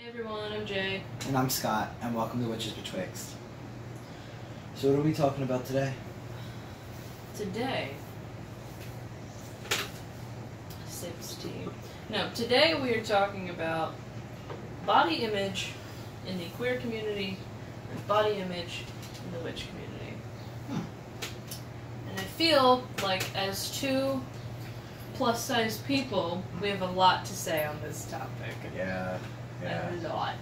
everyone, I'm Jay. And I'm Scott, and welcome to Witches Betwixt. So what are we talking about today? Today... Sips tea. No, today we are talking about body image in the queer community and body image in the witch community. And I feel like as two plus-size people, we have a lot to say on this topic. Yeah. A lot.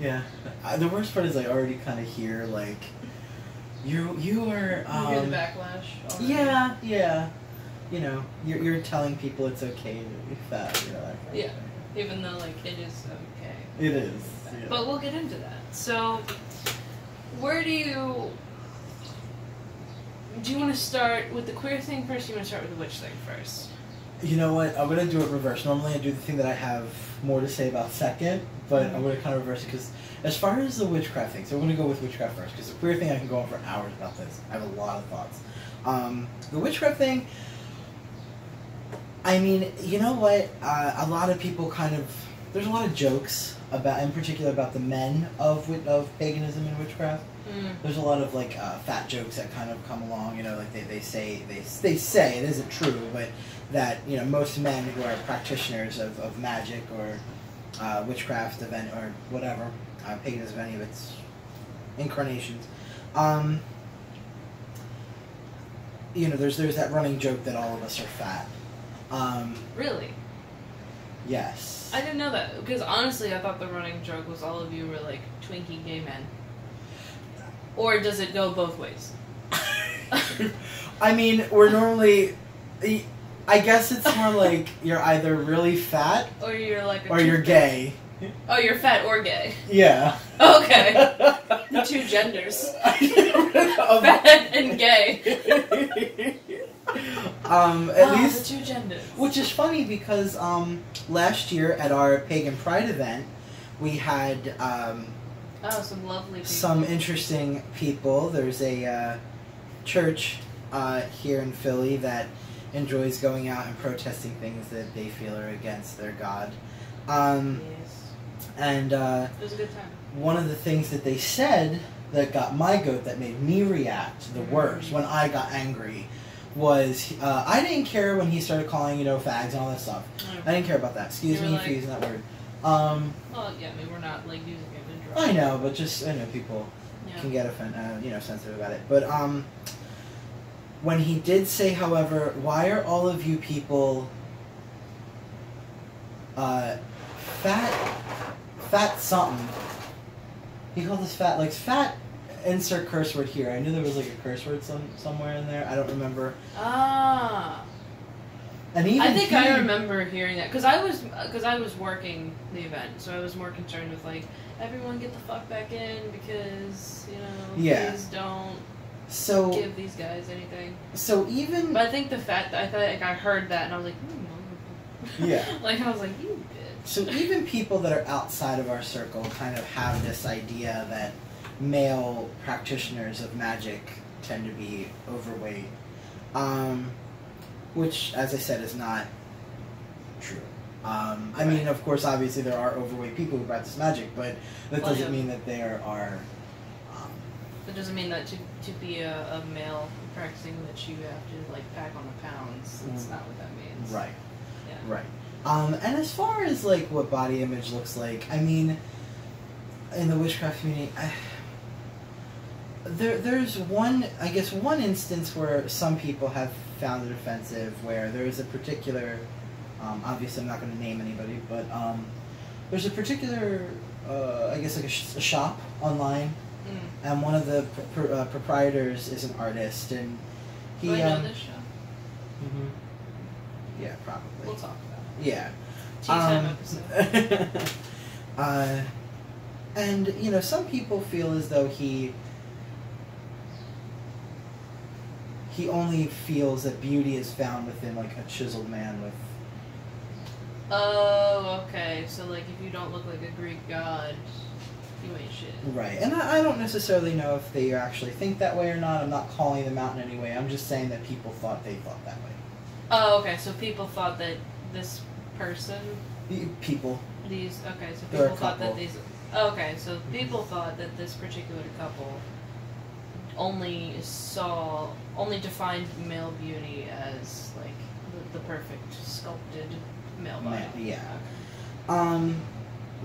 Yeah. The worst part is I already kind of hear, like, you are... You hear the backlash already? Yeah. You know, you're telling people it's okay to be fat, you know, that kind of thing. Even though, like, it is okay. It is. Yeah. But we'll get into that. So, where do you want to start with the queer thing first, or do you want to start with the witch thing first? You know what? I'm going to do it reverse. Normally I do the thing that I have more to say about second, but I'm going to kind of reverse it because as far as the witchcraft thing, so we're going to go with witchcraft first because the queer thing I can go on for hours about this. I have a lot of thoughts. The witchcraft thing, I mean, you know what? A lot of people kind of... There's a lot of jokes about, in particular, about the men of paganism and witchcraft. There's a lot of like fat jokes that kind of come along. You know, like they say it isn't true, but that you know most men who are practitioners of magic or witchcraft event or whatever paganism, any of its incarnations. You know, there's that running joke that all of us are fat. Really? Yes. I didn't know that, because honestly I thought the running joke was all of you were like twinkie gay men. Or does it go both ways? I mean, we're normally... I guess it's more like you're either really fat... Or you're like or you're gay. Oh, you're fat or gay. Yeah. Okay. The two genders. Fat and gay. At least... the two genders. Which is funny because last year at our Pagan Pride event, we had... some lovely people. Some interesting people. There's a church here in Philly that enjoys going out and protesting things that they feel are against their God. Yes. And it was a good time. One of the things that they said that got my goat, that made me react the worst when I got angry, was I didn't care when he started calling, you know, fags and all that stuff. I didn't care about that. Excuse me for using that word. Well, yeah, I mean, we're not like using it. I know, but just, I know people can get sensitive about it. But, when he did say, however, why are all of you people, fat something, he called us fat, like, fat, insert curse word here. I knew there was, like, a curse word somewhere in there. I don't remember. And even I think I remember hearing that, because I was working the event, so I was more concerned with, like, everyone get the fuck back in, because, you know, please don't give these guys anything. So even... But I think the fact that I heard that, and I was like, yeah. Like, I was like, you bitch. So even people that are outside of our circle kind of have this idea that male practitioners of magic tend to be overweight. Which, as I said, is not true. I mean, of course, obviously there are overweight people who practice magic, but that doesn't mean that there are... That doesn't mean that to be a male practicing witch, you have to, like, pack on the pounds. That's not what that means. Right. Yeah. Right. And as far as, like, what body image looks like, I mean, in the witchcraft community... There's one instance where some people have found it offensive, where there is a particular, obviously I'm not going to name anybody, but there's a particular, I guess like a shop online, and one of the proprietors is an artist, and he... I know this shop. Yeah, probably. We'll talk about it. Yeah. Tea time episode. And, you know, some people feel as though he only feels that beauty is found within, like, a chiseled man with... Oh, okay. So, like, if you don't look like a Greek god, you ain't shit. Right. And I don't necessarily know if they actually think that way or not. I'm not calling them out in any way. I'm just saying that people thought they thought that way. Oh, okay. So people thought that this person... People. these. Okay, so people thought that these. Okay, so people thought that this particular couple only defined male beauty as like the perfect sculpted male body. Yeah.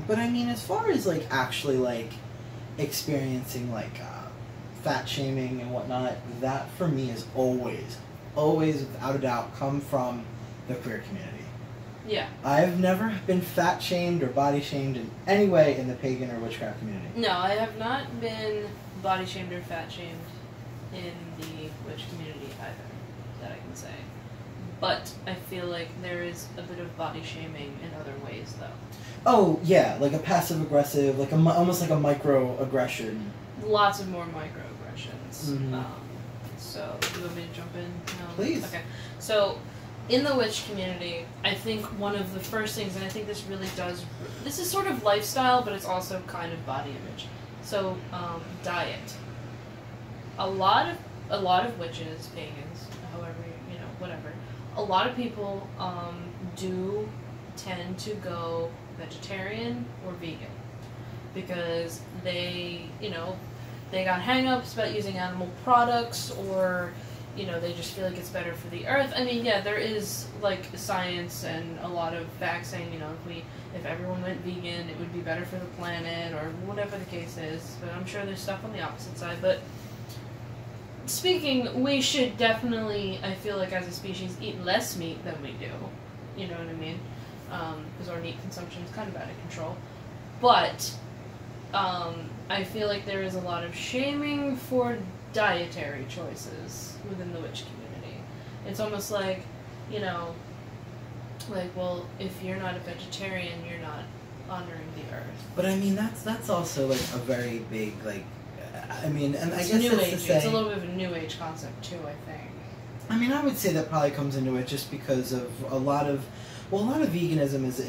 But I mean, as far as like actually like experiencing like fat shaming and whatnot, that for me is always without a doubt come from the queer community. Yeah. I've never been fat shamed or body shamed in any way in the pagan or witchcraft community. No, I have not been body shamed or fat shamed in the witch community either, that I can say. But I feel like there is a bit of body shaming in other ways, though. Oh, yeah, like a passive-aggressive, like almost like a microaggression. Lots of more microaggressions. Mm-hmm. So, do you want me to jump in? Please. Okay. So, in the witch community, I think one of the first things, and I think this really does, this is sort of lifestyle, but it's also kind of body image. So, diet. A lot of witches, pagans, however, whatever, a lot of people do tend to go vegetarian or vegan because they got hang-ups about using animal products, or they just feel like it's better for the earth. I mean, yeah, there is like science and a lot of facts saying, if everyone went vegan, it would be better for the planet, or whatever the case is. But I'm sure there's stuff on the opposite side. But speaking, we should definitely, I feel like as a species, eat less meat than we do. You know what I mean? Because our meat consumption is kind of out of control. But I feel like there is a lot of shaming for dietary choices within the witch community. It's almost like, well, if you're not a vegetarian, you're not honoring the earth. But I mean, that's also like a very big like, I mean, and it's I guess new it's age. to say, it's a little bit of a new age concept too, I think. I mean, I would say that probably comes into it just because of a lot of veganism is,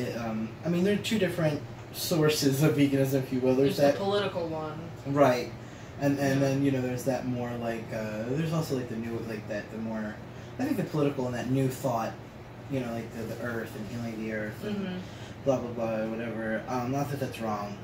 I mean, there are two different sources of veganism, if you will. There's that the political one. Right. And then, there's that more, like, there's also, like, the new, like, the more, I think the political and that new thought, like, the earth and healing the earth and blah, blah, blah, whatever. Not that that's wrong.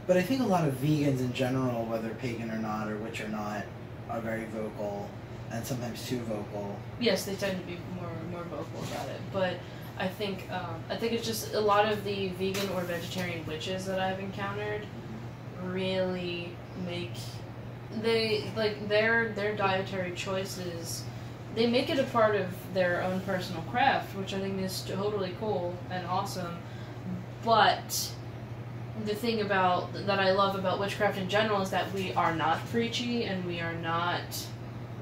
But I think a lot of vegans in general, whether pagan or not, or witch or not, are very vocal, and sometimes too vocal. Yes, they tend to be more vocal about it, but I think it's just a lot of the vegan or vegetarian witches that I've encountered really their dietary choices, they make it a part of their own personal craft, which I think is totally cool and awesome. But the thing that I love about witchcraft in general is that we are not preachy, and we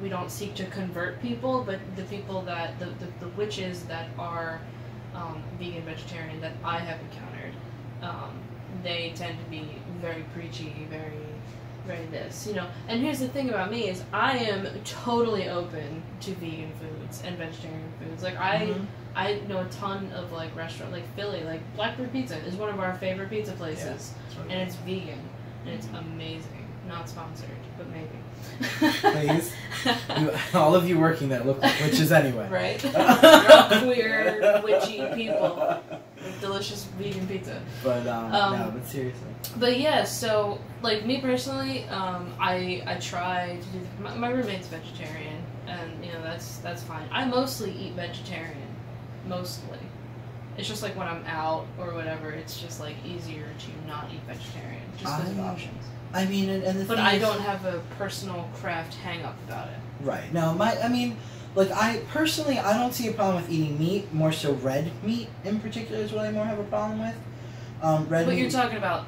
don't seek to convert people, but the people that the witches that are vegan, vegetarian that I have encountered, they tend to be very preachy, very, very this, And here's the thing about me is I am totally open to vegan foods and vegetarian foods. Like I know a ton of like restaurant, like Philly, like Blackbird Pizza is one of our favorite pizza places, and it's vegan and it's amazing. Not sponsored, but maybe. Please, all of you working there look like witches anyway. Right? You're all queer, witchy people with delicious vegan pizza. But no, but seriously. But yeah, so like me personally, I try to do. My roommate's vegetarian, and that's fine. I mostly eat vegetarian, mostly. It's just like when I'm out or whatever, it's just like easier to not eat vegetarian, just because of options. I mean, and the but thing I is, don't have a personal craft hang-up about it. Right. No, I personally, I don't see a problem with eating meat. More so, red meat in particular is what I more have a problem with. Red But meat, you're talking about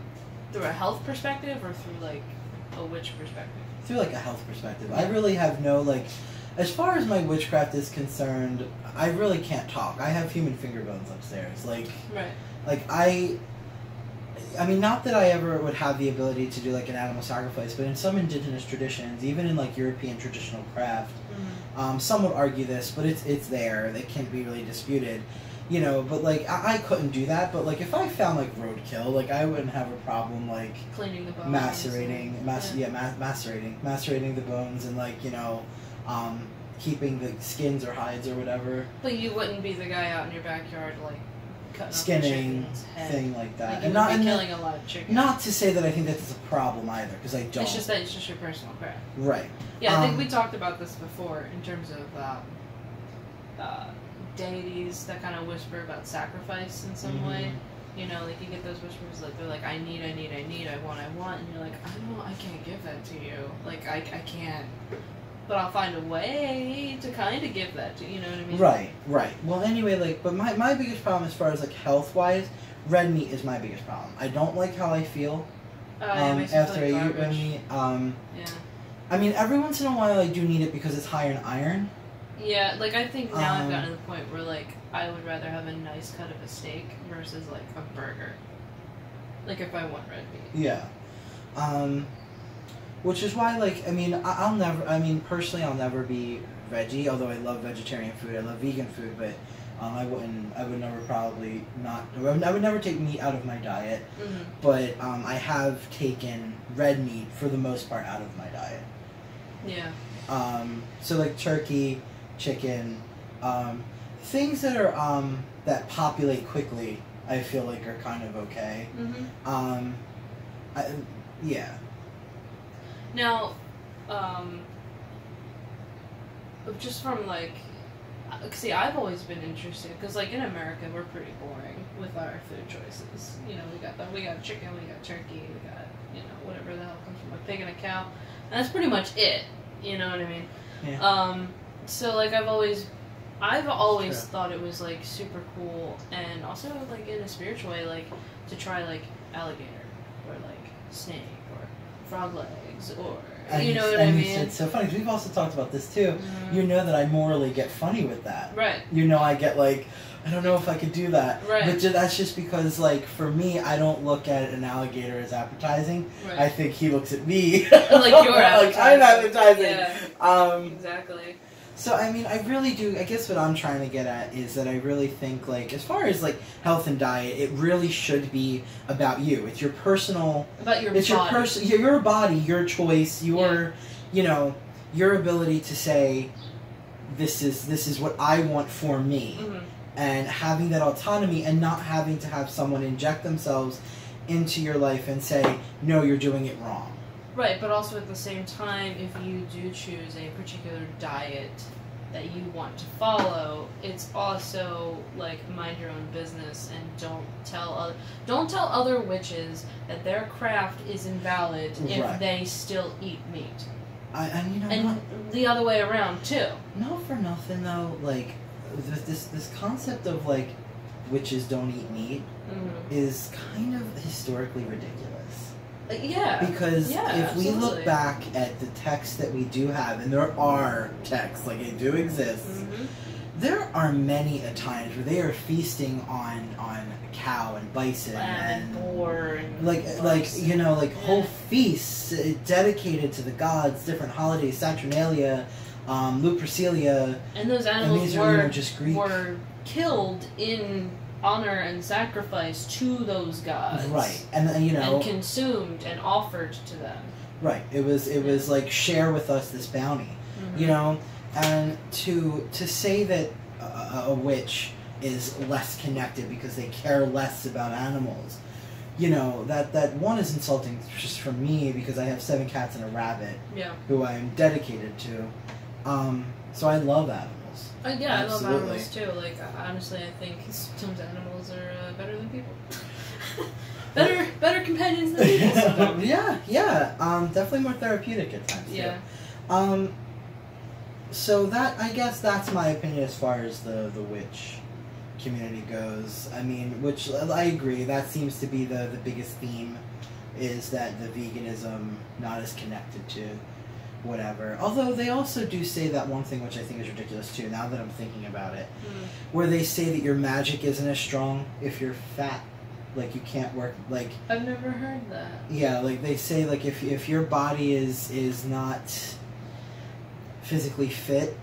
through a health perspective or through like a witch perspective? Through like a health perspective. I really have no like. As far as my witchcraft is concerned, I really can't talk. I have human finger bones upstairs. Like, right. Like I mean, not that I ever would have the ability to do like an animal sacrifice, but in some indigenous traditions, even in like European traditional craft, some would argue this, but it's there. They can't be really disputed, But like I couldn't do that. But like if I found like roadkill, like I wouldn't have a problem like cleaning the bones, macerating the bones, and like keeping the skins or hides or whatever. But you wouldn't be the guy out in your backyard like skinning, thing like that. Like, and not killing a lot of chickens. Not to say that I think that's a problem either, because I don't. It's just your personal craft. Right. Yeah, I think we talked about this before in terms of deities that kind of whisper about sacrifice in some way. You know, like you get those whispers, like they're like, I need, I want, and you're like, I can't give that to you. Like I can't. But I'll find a way to kind of give that to you, know what I mean? Right. Well, anyway, like, but my biggest problem as far as, like, health-wise, red meat is my biggest problem. I don't like how I feel after I eat red meat. Yeah. I mean, every once in a while I do need it because it's higher in iron. Yeah, like, I think now I've gotten to the point where, like, I would rather have a nice cut of a steak versus, like, a burger. Like, if I want red meat. Yeah. Which is why, like, I mean, personally, I'll never be veggie, although I love vegetarian food, I love vegan food, but I would never take meat out of my diet, but I have taken red meat, for the most part, out of my diet. Yeah. So, like, turkey, chicken, things that are, that populate quickly, I feel like are kind of okay. Yeah. Now, just from, like, see, I've always been interested, because, like, in America, we're pretty boring with our food choices. You know, we got chicken, we got turkey, we got, you know, whatever the hell comes from a pig and a cow, and that's pretty much it, you know what I mean? Yeah. So, like, I've always thought it was, like, super cool, and also, like, in a spiritual way, like, to try, like, alligator, or, like, snake, or frog legs, or, you know what I mean? It's so funny, because we've also talked about this, too. You know that I morally get funny with that. Right. You know, I get, like, I don't know if I could do that. Right. But that's just because, like, for me, I don't look at an alligator as appetizing. Right. I think he looks at me. Like you're appetizing. Like, I'm appetizing. Yeah. Exactly. So, I mean, I really do, I guess what I'm trying to get at is that I really think, like, as far as, like, health and diet, it really should be about you. It's your personal... About your body. Your body, your choice, your, you know, your ability to say, this is what I want for me. And having that autonomy and not having to have someone inject themselves into your life and say, no, you're doing it wrong. Right, but also at the same time, if you do choose a particular diet that you want to follow, it's also, like, mind your own business and don't tell other witches that their craft is invalid if they still eat meat. And the other way around, too. Not for nothing, though, like, this concept of, like, witches don't eat meat is kind of historically ridiculous. Yeah. Because if we look back at the texts that we do have, and there are texts, like, they do exist, there are many a times where they are feasting on cow and bison and boar and you know, like whole feasts dedicated to the gods, different holidays, Saturnalia, Lupercalia. And those animals were killed in honor and sacrifice to those gods, right? And you know, and consumed and offered to them, right? It was like, share with us this bounty, you know. And to say that a witch is less connected because they care less about animals, you know, that one is insulting just for me, because I have 7 cats and a rabbit, who I am dedicated to. So I love animals. Yeah, I love animals too. Like, honestly, I think sometimes animals are better than people. better companions than people sometimes. Definitely more therapeutic at times. Yeah. Too. So that, I guess that's my opinion as far as the witch community goes. I mean, which I agree, that seems to be the biggest theme, is that the veganism not as connected to whatever. Although they also do say that one thing, which I think is ridiculous too, now that I'm thinking about it, where they say that your magic isn't as strong if you're fat. Like, you can't work, like... I've never heard that. Yeah, like, they say, like, if your body is not physically fit.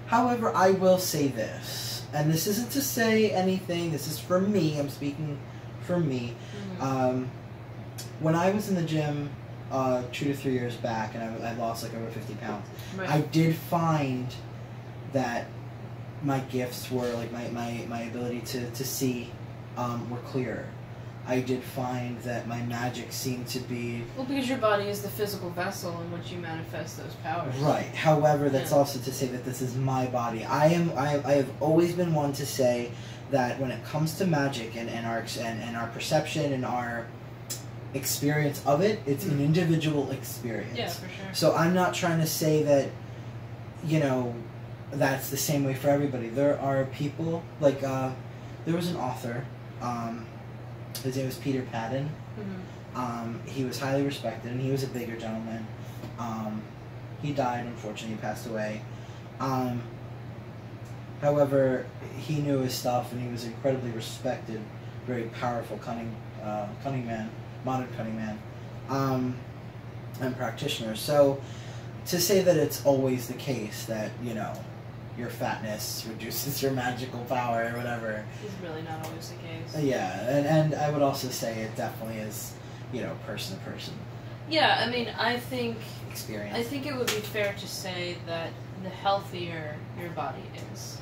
However, I will say this, and this isn't to say anything, this is for me, I'm speaking for me. When I was in the gym 2 to 3 years back, and I lost like over 50 pounds, I did find that my gifts were, like, my ability to see were clearer. I did find that my magic seemed to be... Well, because your body is the physical vessel in which you manifest those powers. Right. However, that's also to say that this is my body. I have always been one to say that when it comes to magic and our perception and our experience of it, it's an individual experience. Yeah, for sure. So I'm not trying to say that, you know, that's the same way for everybody. There are people, like, there was an author, his name was Peter Patton. Mm-hmm. He was highly respected, and he was a bigger gentleman. He died, unfortunately, he passed away. However, he knew his stuff, and he was incredibly respected, very powerful, cunning man, modern cunning man, and practitioner. So, to say that it's always the case that, you know, your fatness reduces your magical power or whatever. It's really not always the case. Yeah, and I would also say it definitely is, you know, person to person. Yeah, I mean, I think... Experience. I think it would be fair to say that the healthier your body is.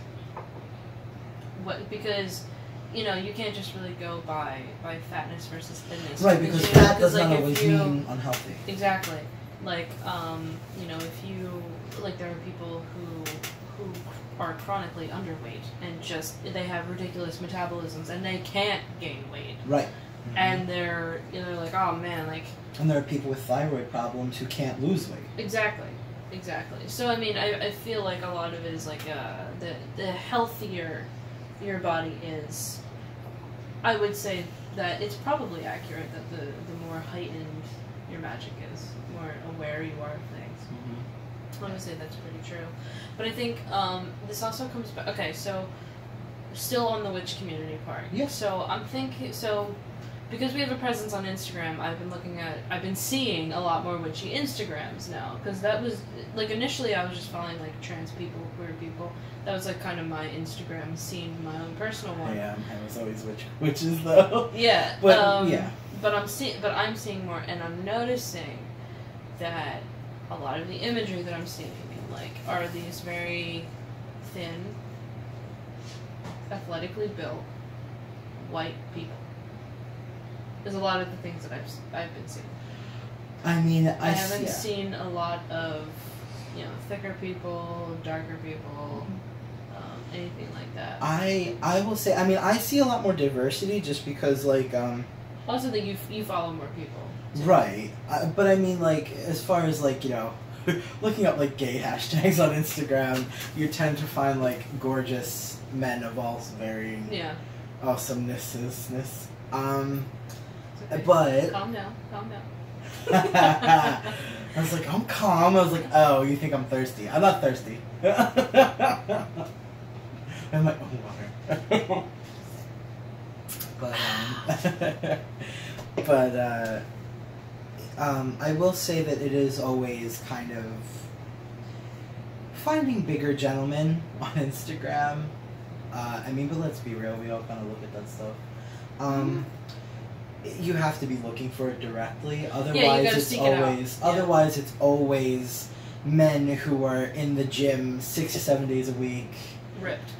Because, you know, you can't just really go by fatness versus thinness. Right, because fat does not always mean unhealthy. Exactly. Like, you know, if you... Like, there are people who are chronically underweight and just they have ridiculous metabolisms and they can't gain weight. Right. Mm-hmm. And they're like, oh man, like. And there are people with thyroid problems who can't lose weight. Exactly. So I mean, I feel like a lot of it is like the healthier your body is. I would say that it's probably accurate that the more heightened your magic is, more aware you are of things. Mm-hmm. I would say that's pretty true. But I think this also comes back... Okay, so still on the witch community part. Yeah. So I'm thinking... So because we have a presence on Instagram, I've been seeing a lot more witchy Instagrams now. Because that was... Like, initially I was just following, like, trans people, queer people. That was, like, kind of my Instagram scene, my own personal one. Yeah, I was always witches, though. Yeah. But, yeah. But I'm seeing more, and I'm noticing that a lot of the imagery that I'm seeing, like, are these very thin, athletically built, white people. There's a lot of the things that I've been seeing. I mean, I haven't seen a lot of, you know, thicker people, darker people, anything like that. I will say, I mean, I see a lot more diversity just because, like, Also that you follow more people. Too. Right. But I mean, like, as far as, like, you know, looking up, like, gay hashtags on Instagram, you tend to find, like, gorgeous men of all varying awesomeness. Okay. But... Calm down. I was like, I'm calm. I was like, oh, you think I'm thirsty. I'm not thirsty. I'm like, oh, water. But I will say that it is always kind of finding bigger gentlemen on Instagram. I mean, but let's be real, we all kind of look at that stuff. You have to be looking for it directly, otherwise it's always men who are in the gym 6 to 7 days a week. Ripped.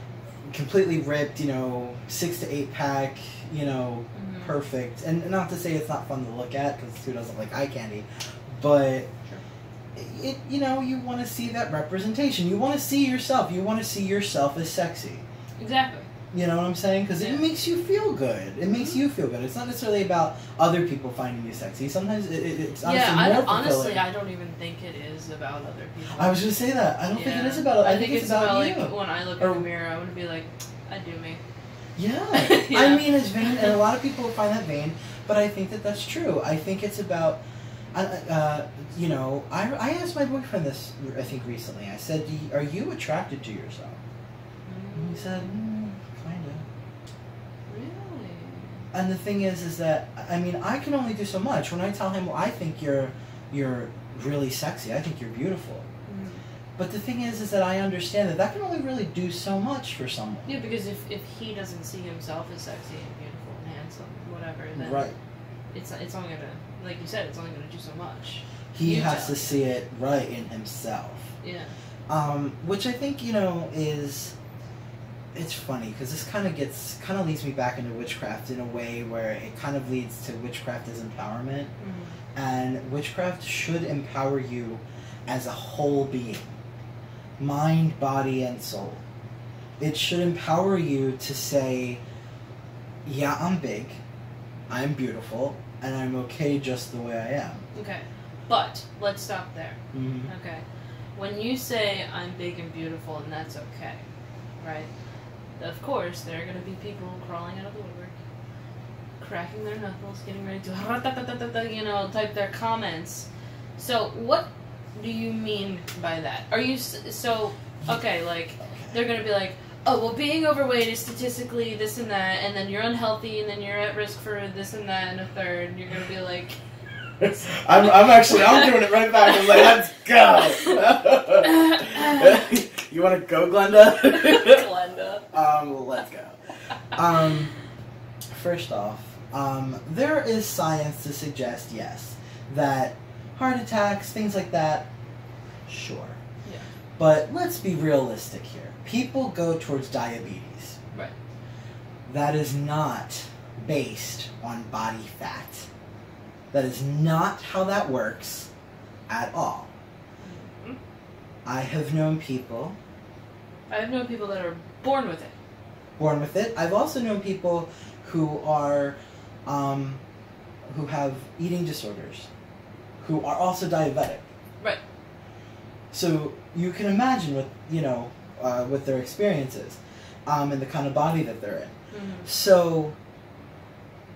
Completely ripped, you know, 6 to 8 pack, you know, perfect. And not to say it's not fun to look at, because who doesn't like eye candy, but it, you know, you want to see that representation. You want to see yourself. You want to see yourself as sexy. Exactly. You know what I'm saying? Because it makes you feel good. It makes you feel good. It's not necessarily about other people finding you sexy. Sometimes it's honestly more fulfilling. Honestly, I don't even think it is about other people. I was going to say that. I don't think it is about... I think it's about you. Like, when I look in the mirror, I want to be like, I do me. Yeah. I mean, it's vain, and a lot of people find that vain, but I think that that's true. I think it's about... you know, I asked my boyfriend this, I think, recently. I said, are you attracted to yourself? And he said, kind of. Really? And the thing is that, I mean, I can only do so much. When I tell him, well, I think you're really sexy, I think you're beautiful. But the thing is that I understand that can only really do so much for someone. Yeah, because if he doesn't see himself as sexy and beautiful and handsome, whatever, then it's only gonna, like you said, it's only gonna do so much. He has to see it right in himself. Yeah. Which I think, you know, is it's funny because this kind of leads me back into witchcraft in a way where it kind of leads to witchcraft as empowerment, and witchcraft should empower you as a whole being, mind, body, and soul. It should empower you to say, yeah, I'm big, I'm beautiful, and I'm okay just the way I am. Okay, but let's stop there. Okay, when you say I'm big and beautiful and that's okay, right? Of course, there are going to be people crawling out of the woodwork, cracking their knuckles, getting ready to, type their comments. So, what do you mean by that? Are you, they're going to be like, oh, well, being overweight is statistically this and that, and then you're unhealthy, and then you're at risk for this and that and a third, and you're going to be like... I'm doing it right back. I'm like, let's go. You want to go, Glenda? Glenda. Let's go. First off, there is science to suggest, yes, that heart attacks, things like that, sure. Yeah. But let's be realistic here. People go towards diabetes. Right. That is not based on body fat. That is not how that works at all. I have known people... that are born with it. Born with it. I've also known people who are... who have eating disorders. Who are also diabetic. Right. So you can imagine what their experiences. And the kind of body that they're in. So,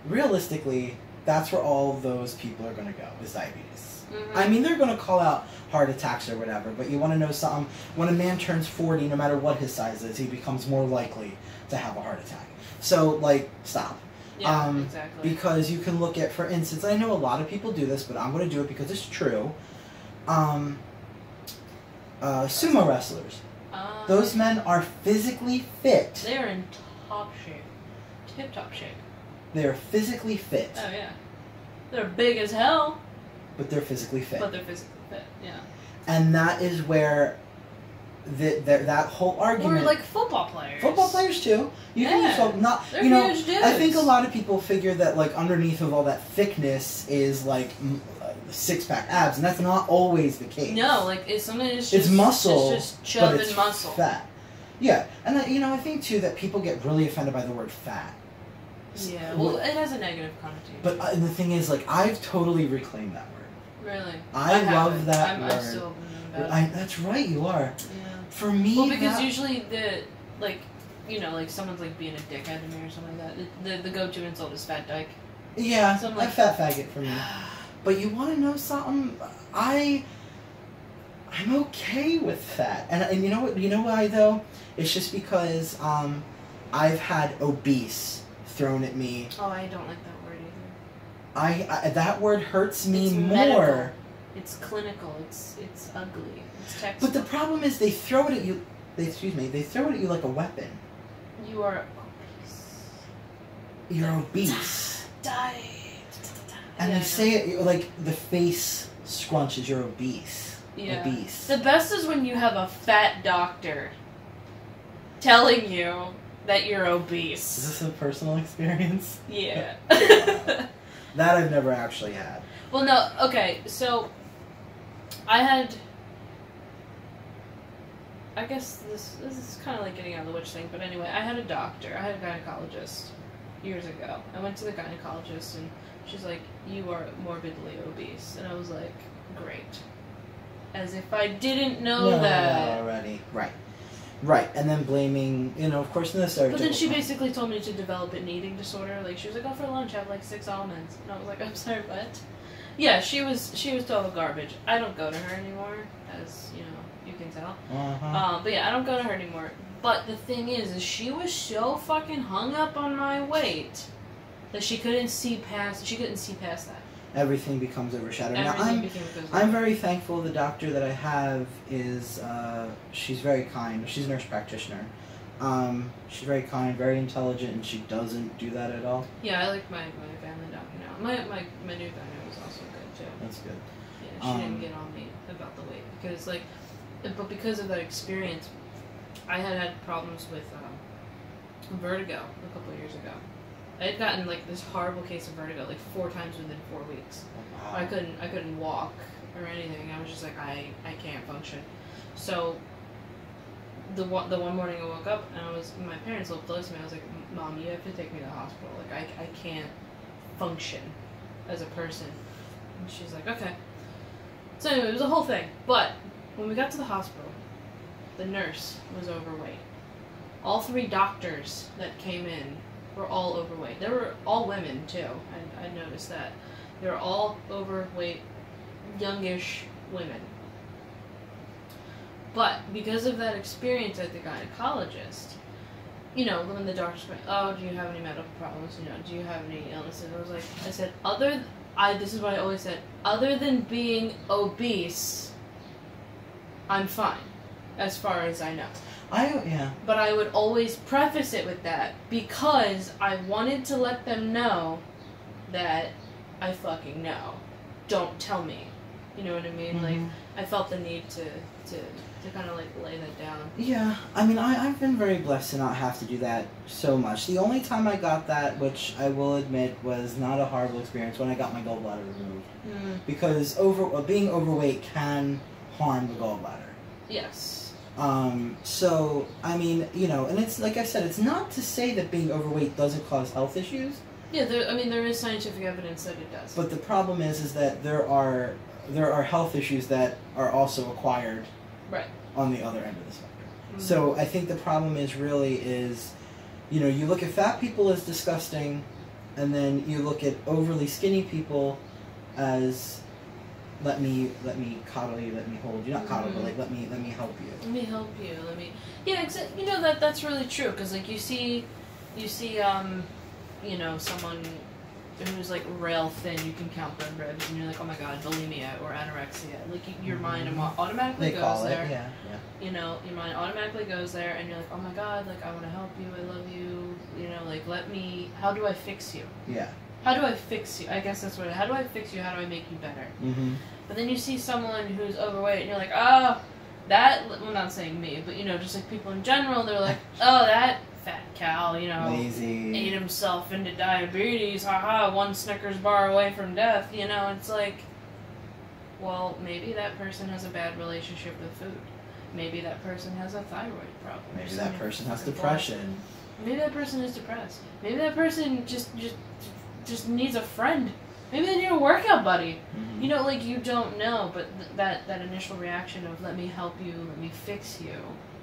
realistically... that's where all those people are going to go, is diabetes. I mean, they're going to call out heart attacks or whatever, but you want to know something? When a man turns 40, no matter what his size is, he becomes more likely to have a heart attack. So, stop. Yeah, exactly. Because you can look at, for instance, I know a lot of people do this, but I'm going to do it because it's true. Sumo wrestlers. Those men are physically fit. They're in top shape. Tip-top shape. They're physically fit. Oh, yeah. They're big as hell. But they're physically fit. Yeah. And that is where that whole argument... Or, like, football players. Football players, too. They're huge dudes. I think a lot of people figure that, underneath of all that thickness is, six-pack abs, and that's not always the case. No, it's muscle, it's just chub but it's and muscle. Fat. Yeah. And, I think, too, that people get really offended by the word fat. Yeah, well, it has a negative connotation. But the thing is, I've totally reclaimed that word. Really? I love that word. I'm still open about it. That's right, you are. Yeah. For me, well, because usually someone's being a dickhead to me or something like that. The go-to insult is fat dyke. Yeah, so I'm fat faggot for me. But you want to know something? I'm okay with fat, and you know what? You know why though? It's just because I've had obese thrown at me. Oh, I don't like that word either. I that word hurts me more. Medical. It's clinical. It's ugly. It's textbook. But the problem is they throw it at you. They throw it at you like a weapon. You are obese. You're obese. Die. And they say it the face scrunches. You're obese. Yeah. Obese. The best is when you have a fat doctor telling you that you're obese. Is this a personal experience? Yeah. That I've never actually had. Well, no. Okay, so I guess this is kind of getting out of the witch thing, but anyway, I had a doctor. I had a gynecologist years ago. I went to the gynecologist, and she's like, "You are morbidly obese," and I was like, "Great," as if I didn't know that already. Right, and then blaming, of course, in the stereotypical. But then she basically told me to develop an eating disorder. She was like, "Oh, for lunch, have 6 almonds," and I was like, "I'm sorry, what?" Yeah, she was total garbage. I don't go to her anymore, as you can tell. But yeah, I don't go to her anymore. But the thing is she was so fucking hung up on my weight that she couldn't see past that. Everything becomes overshadowed. I'm very thankful the doctor that I have is, she's very kind. She's a nurse practitioner. She's very kind, very intelligent, and she doesn't do that at all. Yeah, I like my family doctor now. My new gyno was also good, too. That's good. Yeah, she didn't get on me about the weight, because, but because of that experience, I had problems with vertigo a couple of years ago. I had gotten like this horrible case of vertigo like 4 times within 4 weeks. Wow. I couldn't walk or anything. I was just like I can't function. So the one morning I woke up and my parents lived close to me. I was like, Mom, you have to take me to the hospital. Like I can't function as a person. And she's like, okay. So anyway, it was a whole thing. But when we got to the hospital, the nurse was overweight. All 3 doctors that came in were all overweight. They were all women too. I noticed that. They were all overweight, youngish women. But because of that experience at the gynecologist, you know, when the doctors went, oh, do you have any medical problems? You know, do you have any illnesses? I said, this is what I always said, other than being obese, I'm fine, as far as I know. Yeah. But I would always preface it with that because I wanted to let them know that I fucking know. Don't tell me. You know what I mean? Mm-hmm. Like, I felt the need to kind of, like, lay that down. Yeah. I mean, I've been very blessed to not have to do that so much. The only time I got that, which I will admit was not a horrible experience, when I got my gallbladder removed. Mm. Because being overweight can harm the gallbladder. Yes. So, I mean, you know, and it's, like I said, it's not to say that being overweight doesn't cause health issues. Yeah, there is scientific evidence that it does. But the problem is that there are health issues that are also acquired on the other end of the spectrum. Mm-hmm. So I think the problem is, you know, you look at fat people as disgusting, and then you look at overly skinny people as let me coddle you, let me hold you, not coddle, but like let me help you. Let me help you. Yeah, you know that's really true, because like you see, you know, someone who's like rail thin, you can count their ribs, and you're like, oh my god, bulimia or anorexia. Like your mind automatically goes there. Yeah. You know, your mind automatically goes there, and you're like, oh my god, like I want to help you, I love you. You know, like how do I fix you? Yeah. How do I fix you? I guess that's how do I fix you? How do I make you better? Mm-hmm. But then you see someone who's overweight, and you're like, oh, I'm not saying me, but, you know, just like people in general, they're like, oh, that fat cow, you know, lazy, ate himself into diabetes, haha, 1 Snickers bar away from death, you know, it's like, well, maybe that person has a bad relationship with food. Maybe that person has a thyroid problem. Maybe that person has depression. Maybe that person is depressed. Maybe that person just needs a friend. Maybe they need a workout buddy. Mm-hmm. You know, like, you don't know, but that initial reaction of let me help you, let me fix you,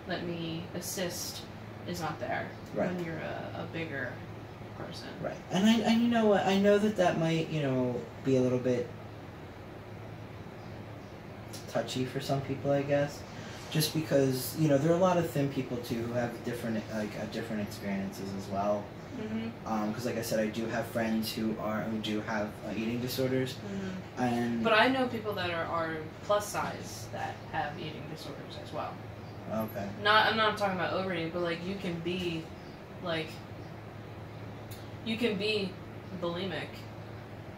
let me assist is not there when you're a bigger person. Right. And you know what, I know that might, you know, be a little bit touchy for some people, I guess. Just because, you know, there are a lot of thin people too who have different experiences as well. Mm-hmm. Because, like I said, I do have friends who do have eating disorders, mm-hmm. and but I know people that are plus size that have eating disorders as well. Okay. I'm not talking about overeating, but like you can be bulimic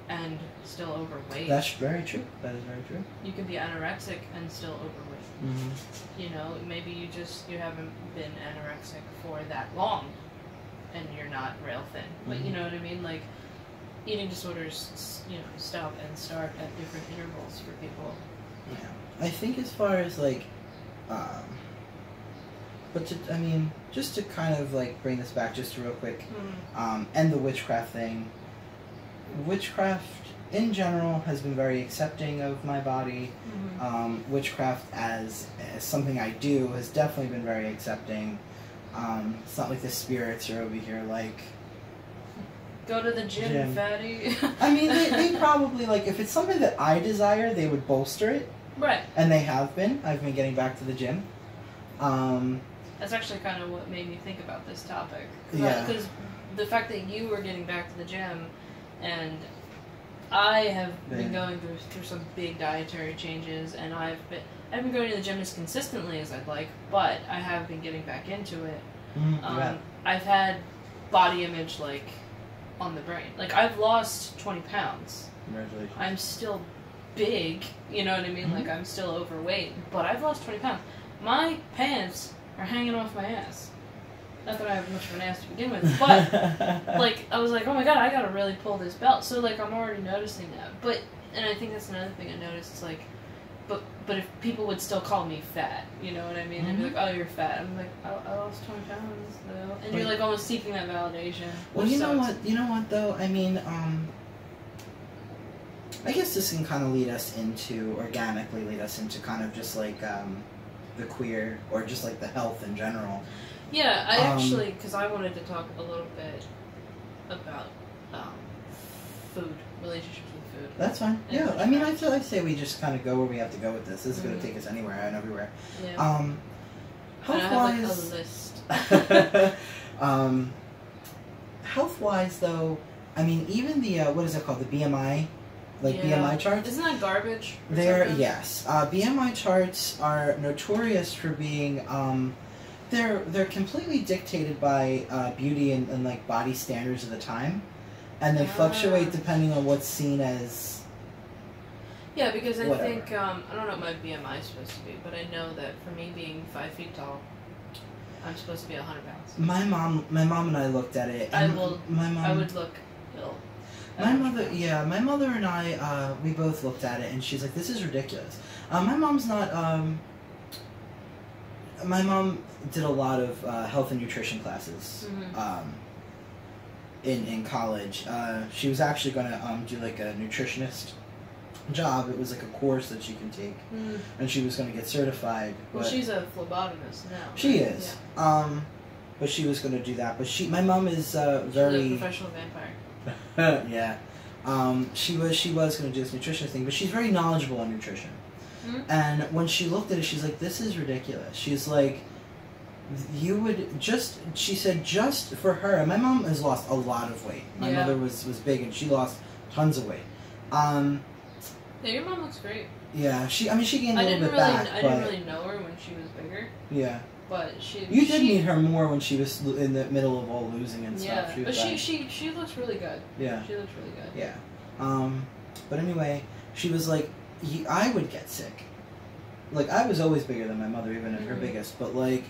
and still overweight. That's very true. That is very true. You can be anorexic and still overweight. Mm-hmm. You know, maybe you haven't been anorexic for that long, and you're not rail thin. But you know what I mean? Like, eating disorders, you know, stop and start at different intervals for people. Yeah. I think as far as, like, just to kind of, like, bring this back just real quick, and the witchcraft thing. Witchcraft, in general, has been very accepting of my body. Mm-hmm. Witchcraft as something I do has definitely been very accepting. It's not like the spirits are over here like, go to the gym. Fatty. I mean, they probably, like, if it's something that I desire, they would bolster it. Right. And they have been. I've been getting back to the gym. That's actually kind of what made me think about this topic. Yeah. Because the fact that you were getting back to the gym, and I have been going through some big dietary changes, and I haven't been going to the gym as consistently as I'd like, but I have been getting back into it. I've had body image, like, on the brain. Like, I've lost 20 pounds. Congratulations. I'm still big, you know what I mean? Mm-hmm. Like, I'm still overweight, but I've lost 20 pounds. My pants are hanging off my ass. Not that I have much of an ass to begin with, but, like, I was like, oh my god, I gotta really pull this belt. So, like, I'm already noticing that. But, and I think that's another thing I noticed, it's like, but if people would still call me fat, you know what I mean? They'd be like, oh, you're fat. I'm like, I lost 20 pounds, though. And you're, like, almost seeking that validation. Well, you know what, though? I mean, I guess this can kind of organically lead us into kind of just, like, the queer, or just, like, the health in general. Yeah, I actually, because I wanted to talk a little bit about food, relationships with food. That's fine. Yeah, I mean, I'd say we just kind of go where we have to go with this. This is going to take us anywhere and everywhere. Yeah. Health-wise... I have, like, a list. Health-wise, though, I mean, even the, what is it called, the BMI... Like BMI charts? Isn't that garbage? Yes. BMI charts are notorious for being, they're completely dictated by beauty and like body standards of the time, and they fluctuate depending on what's seen as. Yeah, because I think I don't know what my BMI is supposed to be, but I know that for me being 5 feet tall, I'm supposed to be 100 pounds. My mom and I looked at it. I would look ill. My mother and I, we both looked at it, and she's like, this is ridiculous. My mom's not, my mom did a lot of health and nutrition classes in college. She was actually going to do like a nutritionist job. It was like a course that she can take, and she was going to get certified. Well, she's a phlebotomist now. She is. Yeah. But she was going to do that. But my mom is very... She's a professional vampire. Yeah. She was going to do this nutrition thing, but she's very knowledgeable on nutrition. And when she looked at it, she's like, this is ridiculous. She's like, she said just for her, and my mom has lost a lot of weight. My mother was big, and she lost tons of weight. Yeah, your mom looks great. Yeah, she gained a little bit back. I didn't really know her when she was bigger. Yeah. But You did meet her more when she was in the middle of all losing and stuff. Yeah, but she looks really good. Yeah. She looks really good. Yeah. But anyway, she was like, I would get sick. Like, I was always bigger than my mother, even at her biggest, but like,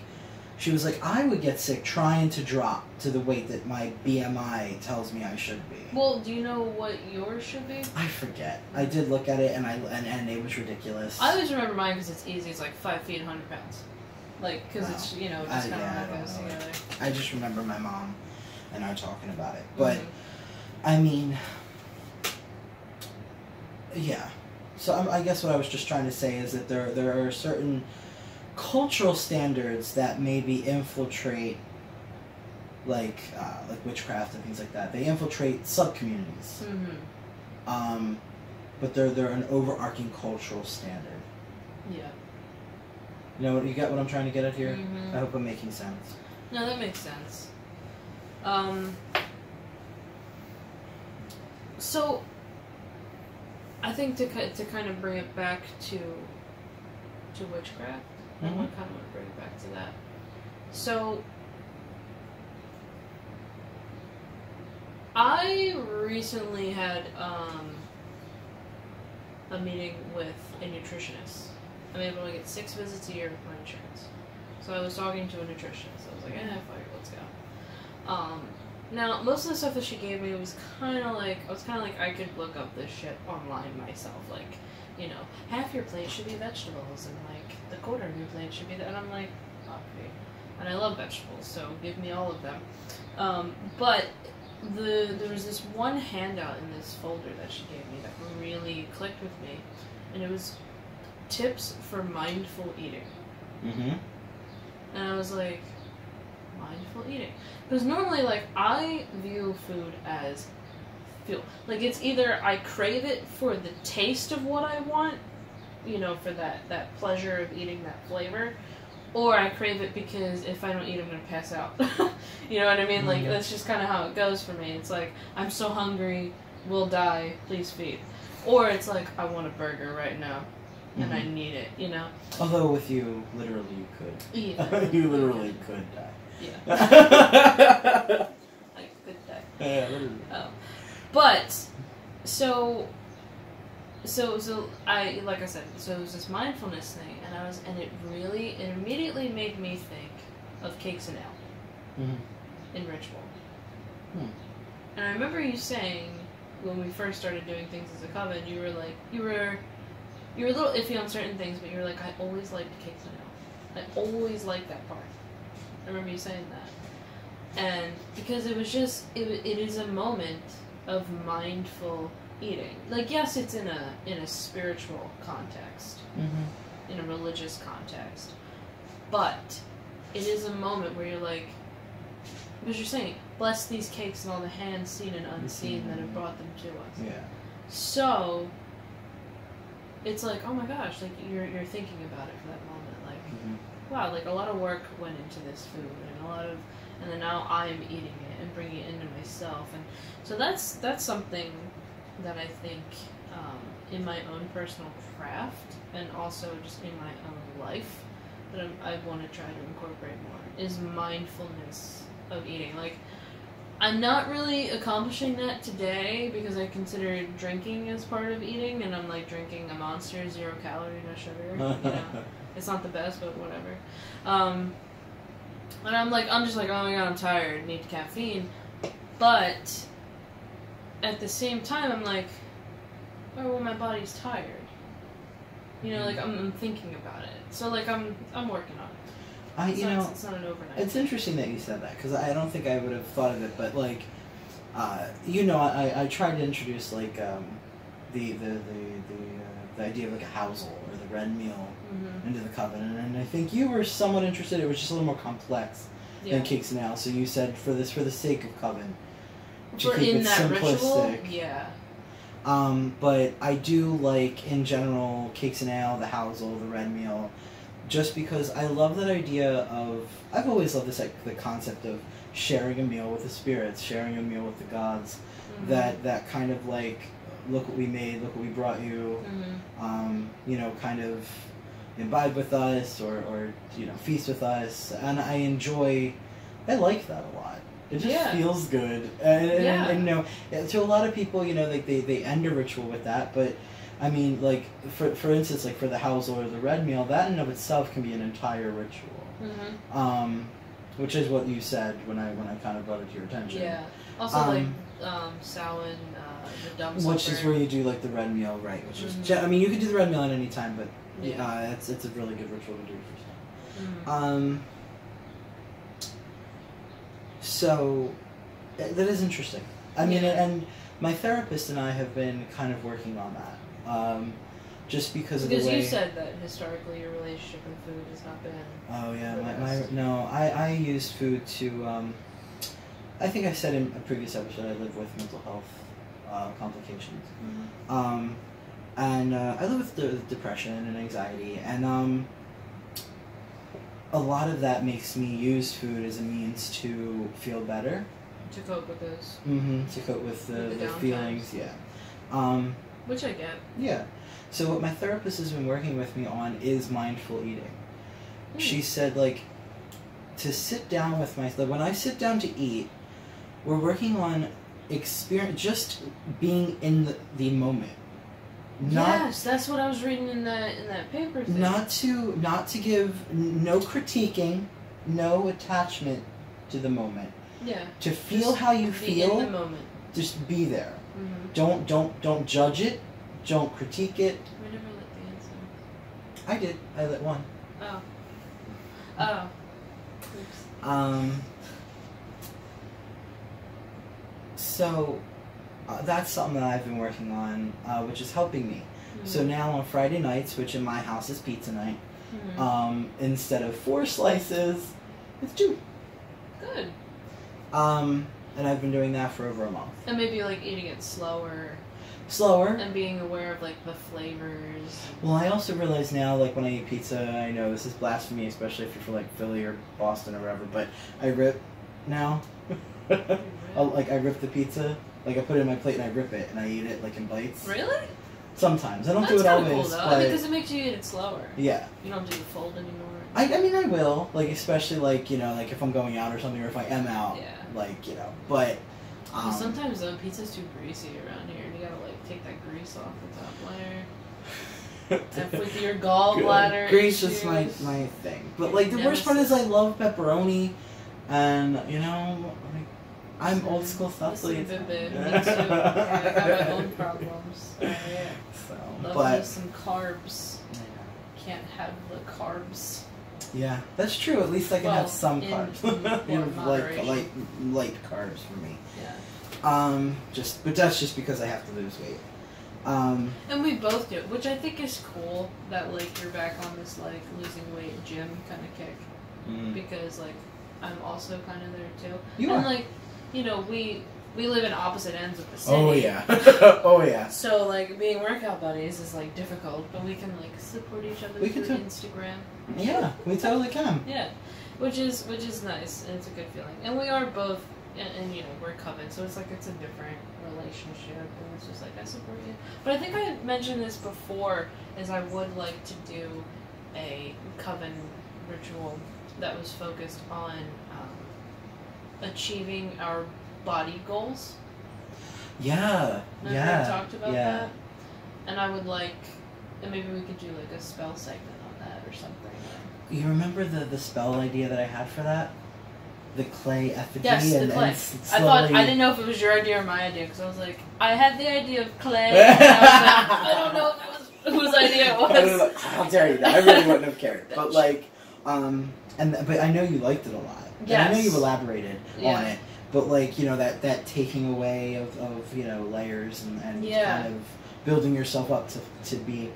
she was like, I would get sick trying to drop to the weight that my BMI tells me I should be. Well, do you know what yours should be? I forget. I did look at it, and it was ridiculous. I always remember mine because it's easy. It's like 5 feet, 100 pounds. Like, because it's, just kind of all goes together. I just remember my mom and I talking about it. But, I mean, yeah. So I guess what I was just trying to say is that there are certain cultural standards that maybe infiltrate, like witchcraft and things like that. They infiltrate sub-communities. But they're an overarching cultural standard. Yeah. You get what I'm trying to get at here? I hope I'm making sense. No, that makes sense. So, I think to kind of bring it back to witchcraft, I kind of want to bring it back to that. So, I recently had a meeting with a nutritionist. I'm able to get 6 visits a year with my insurance. So I was talking to a nutritionist. I was like, fuck it, let's go. Now, most of the stuff that she gave me was kind of like, I could look up this shit online myself. Like, half your plate should be vegetables, and like, the quarter of your plate should be that. And I'm like, okay. And I love vegetables, so give me all of them. But there was this one handout in this folder that she gave me that really clicked with me. And it was tips for mindful eating. And I was like, mindful eating? Because normally, like, I view food as fuel. Like, it's either I crave it for the taste of what I want, for that pleasure of eating that flavor, or I crave it because if I don't eat, I'm going to pass out. You know what I mean? Like, that's just kind of how it goes for me. It's like, I'm so hungry, we'll die, please feed. Or it's like, I want a burger right now. And I need it, Although with you, literally you could. Yeah. You literally could die. Yeah. I could die. Yeah, literally. But, so I, like I said, so it was this mindfulness thing, and it immediately made me think of cakes and ale. in ritual. And I remember you saying, when we first started doing things as a coven, you were like, you were a little iffy on certain things, but you were like, I always liked cakes and ale. I always liked that part. I remember you saying that. And because it was just, it is a moment of mindful eating. Like, yes, it's in a spiritual context, in a religious context, but it is a moment where you're like, because you're saying, bless these cakes and all the hands seen and unseen that have brought them to us. Yeah. So it's like, oh my gosh, like you're thinking about it for that moment, like wow, like a lot of work went into this food, and then now I'm eating it and bringing it into myself, and so that's something that I think in my own personal craft and also just in my own life that I want to try to incorporate more is mindfulness of eating. Like, I'm not really accomplishing that today because I consider drinking as part of eating, and I'm like drinking a Monster, 0 calorie, no sugar. You know, it's not the best, but whatever. And I'm just like, oh my god, I'm tired, need caffeine. But at the same time, I'm like, oh well, my body's tired. You know, like I'm thinking about it. So like I'm working on it. It's not an overnight. It's interesting that you said that because I don't think I would have thought of it, but like, I tried to introduce like the idea of like a housel or the red meal into the coven, and I think you were somewhat interested. It was just a little more complex than cakes and ale. So you said for the sake of coven, to keep it simplistic. Ritual, yeah. But I do like in general cakes and ale, the housel, the red meal. Just because I love that idea of, I've always loved this, like, the concept of sharing a meal with the spirits, sharing a meal with the gods, that kind of like, look what we made, look what we brought you, kind of imbibe with us or feast with us, and I like that a lot. It just feels good, and to a lot of people, they end a ritual with that, but I mean, like, for instance, like, for the housel or the red meal, that in and of itself can be an entire ritual. Which is what you said when I kind of brought it to your attention. Yeah. Also, Samhain, the dumb supper. Which is where you do, like, the red meal, right, which is, I mean, you could do the red meal at any time, but it's a really good ritual to do for Samhain. So, that is interesting. I mean, and my therapist and I have been kind of working on that. Just because of the way... Because you said that historically your relationship with food has not been... Oh, yeah. I used food to... I think I said in a previous episode I live with mental health complications. And I live with depression and anxiety, and a lot of that makes me use food as a means to feel better. To cope with those. To cope with the feelings, which I get. Yeah. So what my therapist has been working with me on is mindful eating. She said, like, to sit down with myself, when I sit down to eat, we're working on just being in the moment. Yes, that's what I was reading in that paper thing. Not to give no critiquing, no attachment to the moment. Yeah. To feel how you feel. In the moment. Just be there. Don't judge it. Don't critique it. I never lit the answer. I did. I lit one. Oh. Oops. So, that's something that I've been working on, which is helping me. So now on Friday nights, which in my house is pizza night, instead of 4 slices, it's 2. Good. And I've been doing that for over a month. And maybe, like, eating it slower. And being aware of, like, the flavors. Well, I also realize now, like, when I eat pizza, I know this is blasphemy, especially if you're from, like, Philly or Boston or wherever, but I rip now. I rip the pizza. Like, I put it in my plate and I rip it, and I eat it, like, in bites. Really? Sometimes. I don't do it always. Cool, though. But... I mean, because it makes you eat it slower. Yeah. You don't do the fold anymore. I mean, I will. Like, especially, like, like, if I'm going out or something, or if I am out. Yeah. Like, but... sometimes, though, pizza's too greasy around here, and you gotta, like, take that grease off the top layer. And with your gallbladder Grease is my thing. But, like, the worst part is I love pepperoni, And, you know, like, I'm old school stuff. Me too. I have my own problems. Love some carbs. Yeah. Can't have the carbs. Yeah, that's true. At least I can have some carbs. Light carbs for me. Yeah. But that's just because I have to lose weight. And we both do it, which I think is cool. That like you're back on this like losing weight gym kind of kick, because like I'm also kind of there too. You are. Like, you know, we live in opposite ends of the city. Oh yeah. Oh yeah. So like being workout buddies is like difficult, but we can like support each other through Instagram. Yeah, we totally can. Yeah, which is nice, and it's a good feeling. And we are both, and you know, we're coven, so it's like it's a different relationship, and it's just like I support you. But I think I mentioned this before, is I would like to do a coven ritual that was focused on achieving our body goals. Yeah. Remember yeah. we talked about that? And I would like, and maybe we could do like a spell segment on that or something. You remember the spell idea that I had for that? The clay effigy? Yes, the clay. I didn't know if it was your idea or my idea, because I was like, I had the idea of clay, and I was like, I don't know if it was whose idea it was. How dare you? I really wouldn't have cared. But like, but I know you liked it a lot. Yes. And I know you elaborated on it. But like, you know, that taking away of you know, layers and kind of building yourself up to be,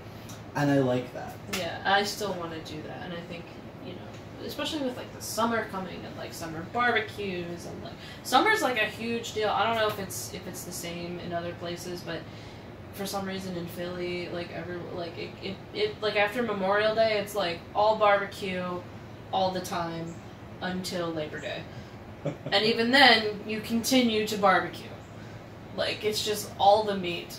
and I like that. Yeah, I still want to do that, and I think, you know, especially with like the summer coming and like summer barbecues and like summer's like a huge deal. I don't know if it's the same in other places, but for some reason in Philly, like it like after Memorial Day, it's like all barbecue all the time until Labor Day. And even then, you continue to barbecue. Like, it's just all the meat.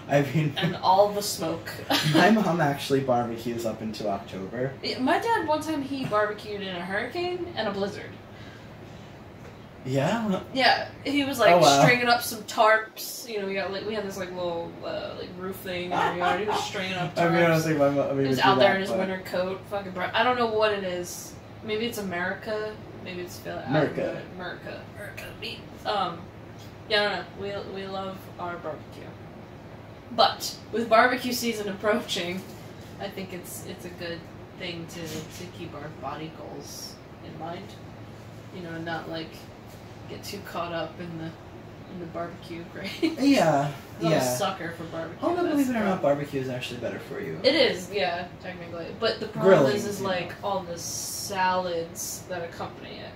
I mean... and all the smoke. My mom actually barbecues up until October. My dad, one time, he barbecued in a hurricane and a blizzard. Yeah? Yeah, he was, like, stringing up some tarps. You know, we had this, like, little, like, roof thing in our yard. He was stringing up tarps. I mean, honestly, he was out there in his winter coat. Fucking I don't know what it is. Maybe it's America. Maybe it's America. America. Yeah, I don't know. We love our barbecue. But with barbecue season approaching, I think it's a good thing to keep our body goals in mind. You know, and not like get too caught up in the barbecue craze. Yeah. I'm a sucker for barbecue. Oh, no, believe it or not, barbecue is actually better for you. It is, yeah, technically. But the problem is like all the salads that accompany it.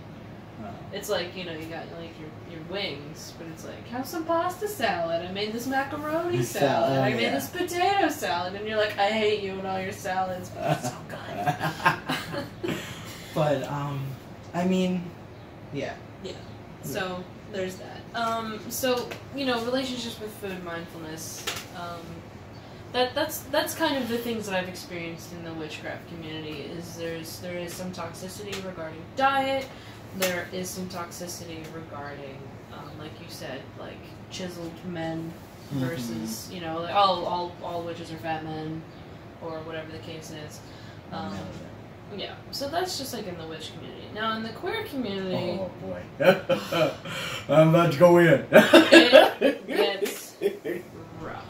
Oh. It's like, you know, you got like your wings, but it's like, have some pasta salad. I made this macaroni salad. I made this potato salad. And you're like, I hate you and all your salads, but it's so good. But, I mean, yeah. Yeah. So, there's that. So, you know, relationships with food, mindfulness, that's kind of the things that I've experienced in the witchcraft community. Is there is some toxicity regarding diet. There is some toxicity regarding, like you said, like chiseled men versus, you know, like all witches are fat men, or whatever the case is. Yeah, so that's just like in the witch community. Now in the queer community... Oh boy. I'm about to go in. It gets rough.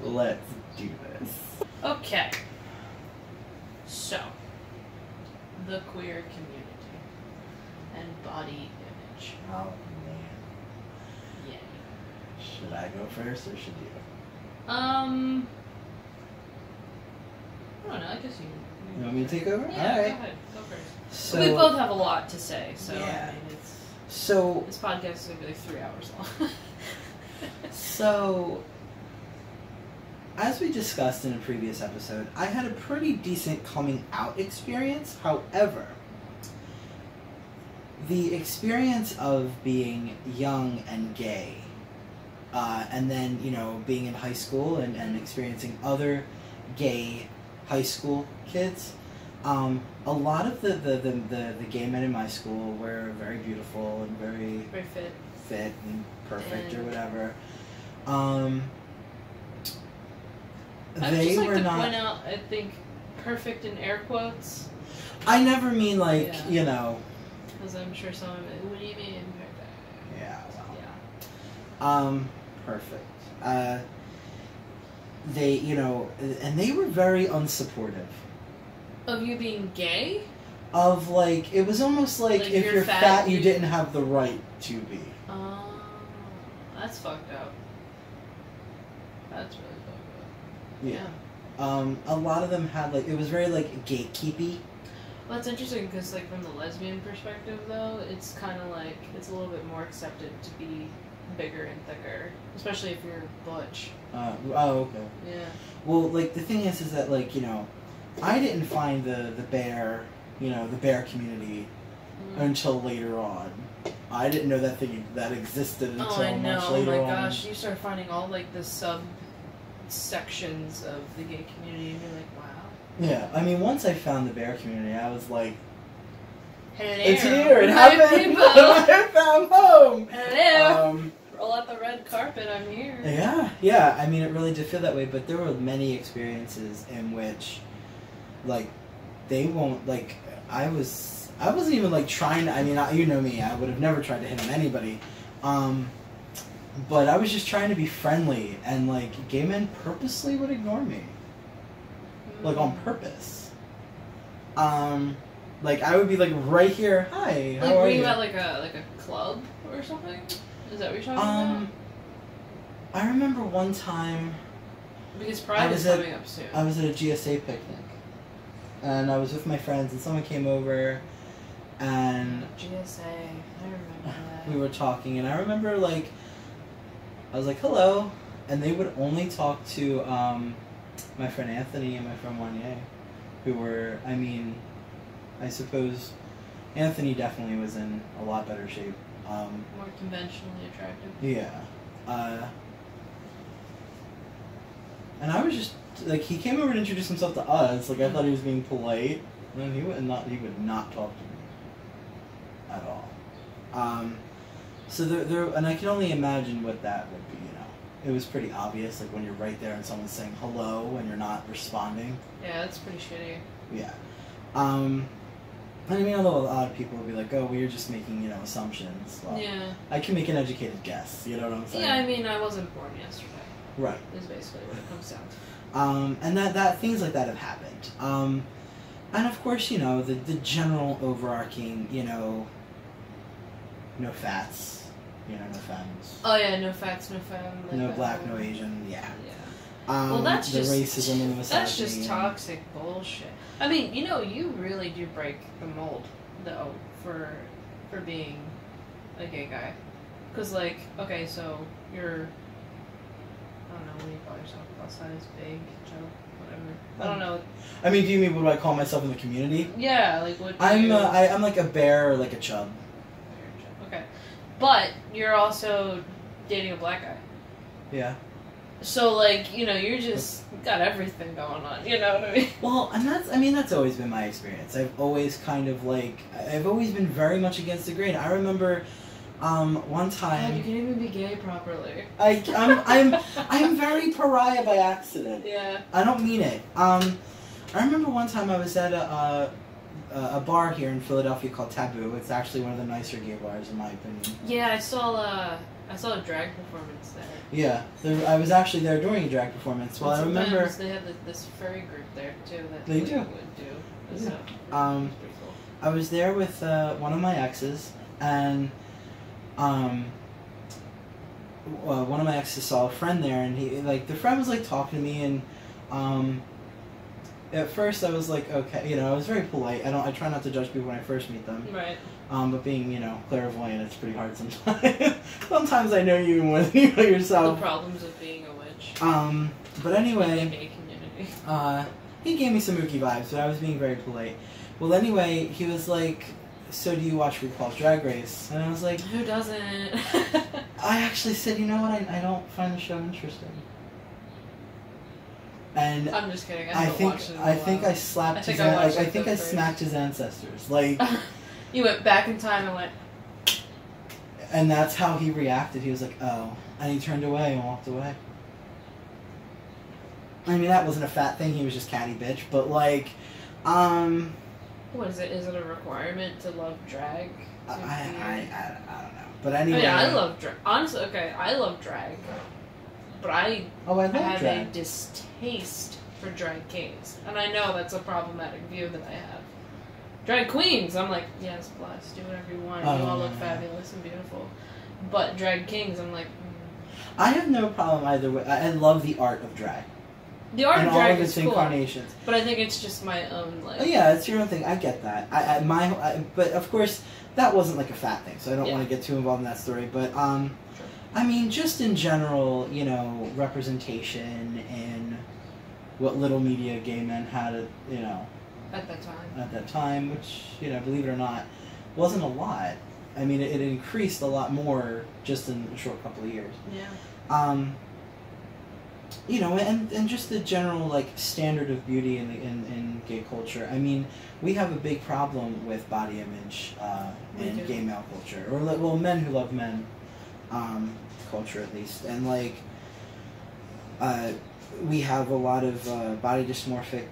Let's do this. Okay. So, the queer community and body image. Oh man. Yeah. Should I go first or should you? I don't know, I guess you want me to take over? Yeah, alright. Go ahead. Go first. So, we both have a lot to say, so yeah. I mean, it's... So... This podcast is going to be like 3 hours long. So... As we discussed in a previous episode, I had a pretty decent coming out experience. However, the experience of being young and gay, and then, you know, being in high school and experiencing other gay high school kids, a lot of the gay men in my school were very beautiful and very fit and perfect or whatever. I'd just like to point out, I think, perfect in air quotes. I never mean like, you know, Because I'm sure some of it. What do you mean? Yeah. Well. Yeah. Perfect. They, you know, and they were very unsupportive. Of you being gay? Of, like, it was almost like if you're fat, you didn't have the right to be. Oh, that's fucked up. That's really fucked up. Yeah. A lot of them had, like, it was very, like, gatekeepy. Well, that's interesting because, like, from the lesbian perspective, though, it's kind of like, it's a little bit more accepted to be bigger and thicker, especially if you're butch. Okay. Yeah. Well, like, the thing is that, like, you know, I didn't find the bear, you know, the bear community until later on. I didn't know that thing that existed until much later on. Oh my gosh, you start finding all, like, the sections of the gay community and you're like, wow. Yeah, I mean, once I found the bear community, I was like, hello. It's here, it happened! I found home! Hello! Roll out the red carpet, I'm here. Yeah, I mean, it really did feel that way, but there were many experiences in which, like, they won't, like, I wasn't even, like, trying to, I mean, you know me, I would have never tried to hit on anybody, but I was just trying to be friendly, and, like, gay men purposely would ignore me. Like, on purpose. Like, I would be, like, right here, hi, how are you? Were you at, like a club or something? Is that what you're talking about? I remember one time... Because Pride is coming up soon. I was at a GSA picnic. And I was with my friends, and someone came over, and... GSA, I remember that. We were talking, and I remember, like... I was like, hello. And they would only talk to, my friend Anthony and my friend Wanye, who were, I mean... I suppose Anthony definitely was in a lot better shape. More conventionally attractive. Yeah. And I was just, like, he came over and introduced himself to us. Like, I thought he was being polite. And he would not talk to me. At all. So there, and I can only imagine what that would be, you know. It was pretty obvious, like, when you're right there and someone's saying hello and you're not responding. Yeah, that's pretty shitty. Yeah. I mean, although a lot of people will be like, oh, well, you're just making, you know, assumptions. Well, yeah. I can make an educated guess, you know what I'm saying? Yeah, I mean, I wasn't born yesterday. Right. Is basically what it comes down to. And that things like that have happened. And of course, you know, the general overarching, you know, no fats, you know, no femmes. Oh yeah, no fats, no femmes. No black, no Asian, yeah. Well, that's the just racism and the misogyny. That's just toxic bullshit. I mean, you know, you really do break the mold, though, for being a gay guy. Because, like, okay, so you're, I don't know, what do you call yourself? Plus size, big, chub, whatever. I don't know. I mean, do you mean what do I call myself in the community? Yeah, like what do I'm like a bear or like a chub. Bear, chub. Okay. But you're also dating a black guy. Yeah. So, like, you know, you're just got everything going on, you know what I mean? Well, and that's always been my experience. I've always kind of, like, I've always been very much against the grain. I remember, one time... God, you can't even be gay properly. I'm very pariah by accident. Yeah. I don't mean it. I remember one time I was at a bar here in Philadelphia called Taboo. It's actually one of the nicer gay bars, in my opinion. Yeah, I saw a drag performance there. Yeah, I was actually there during a drag performance. Well, I remember they had this furry group there too. They do. Would do. Yeah. So, pretty cool. I was there with one of my exes, and one of my exes saw a friend there, and the friend was like talking to me, and at first I was like, okay, you know, I was very polite. I try not to judge people when I first meet them. Right. But being, you know, clairvoyant, it's pretty hard sometimes. Sometimes I know you more than you know yourself. The problems of being a witch. But anyway, in the gay community. He gave me some Mookie vibes, but I was being very polite. Well, anyway, he was like, so do you watch RuPaul's Drag Race? And I was like... Who doesn't? I actually said, you know what, I don't find the show interesting. And I'm just kidding. I think I slapped his... I think I smacked his ancestors. Like... You went back in time and went... And that's how he reacted. He was like, oh. And he turned away and walked away. I mean, that wasn't a fat thing. He was just catty bitch. But, like, What is it? Is it a requirement to love drag? I don't know. But anyway. Oh, yeah, I love drag. Honestly, okay, I love drag. But I have drag. a distaste for drag kings. And I know that's a problematic view that I have. Drag queens, I'm like, yes, bless, do whatever you want. You all look fabulous and beautiful. But drag kings, I'm like... I have no problem either way. I love the art of drag. The art of drag is cool. Incarnations. But I think it's just my own, like... Oh, yeah, it's your own thing. I get that. But, of course, that wasn't, like, a fat thing, so I don't want to get too involved in that story. But, I mean, just in general, you know, representation in what little media gay men had, you know... At that time. At that time, which, you know, believe it or not, wasn't a lot. I mean, it increased a lot more just in a short couple of years. Yeah. You know, and just the general, like, standard of beauty in gay culture. I mean, we have a big problem with body image in gay male culture. Or, well, men who love men culture, at least. And, like, we have a lot of body dysmorphic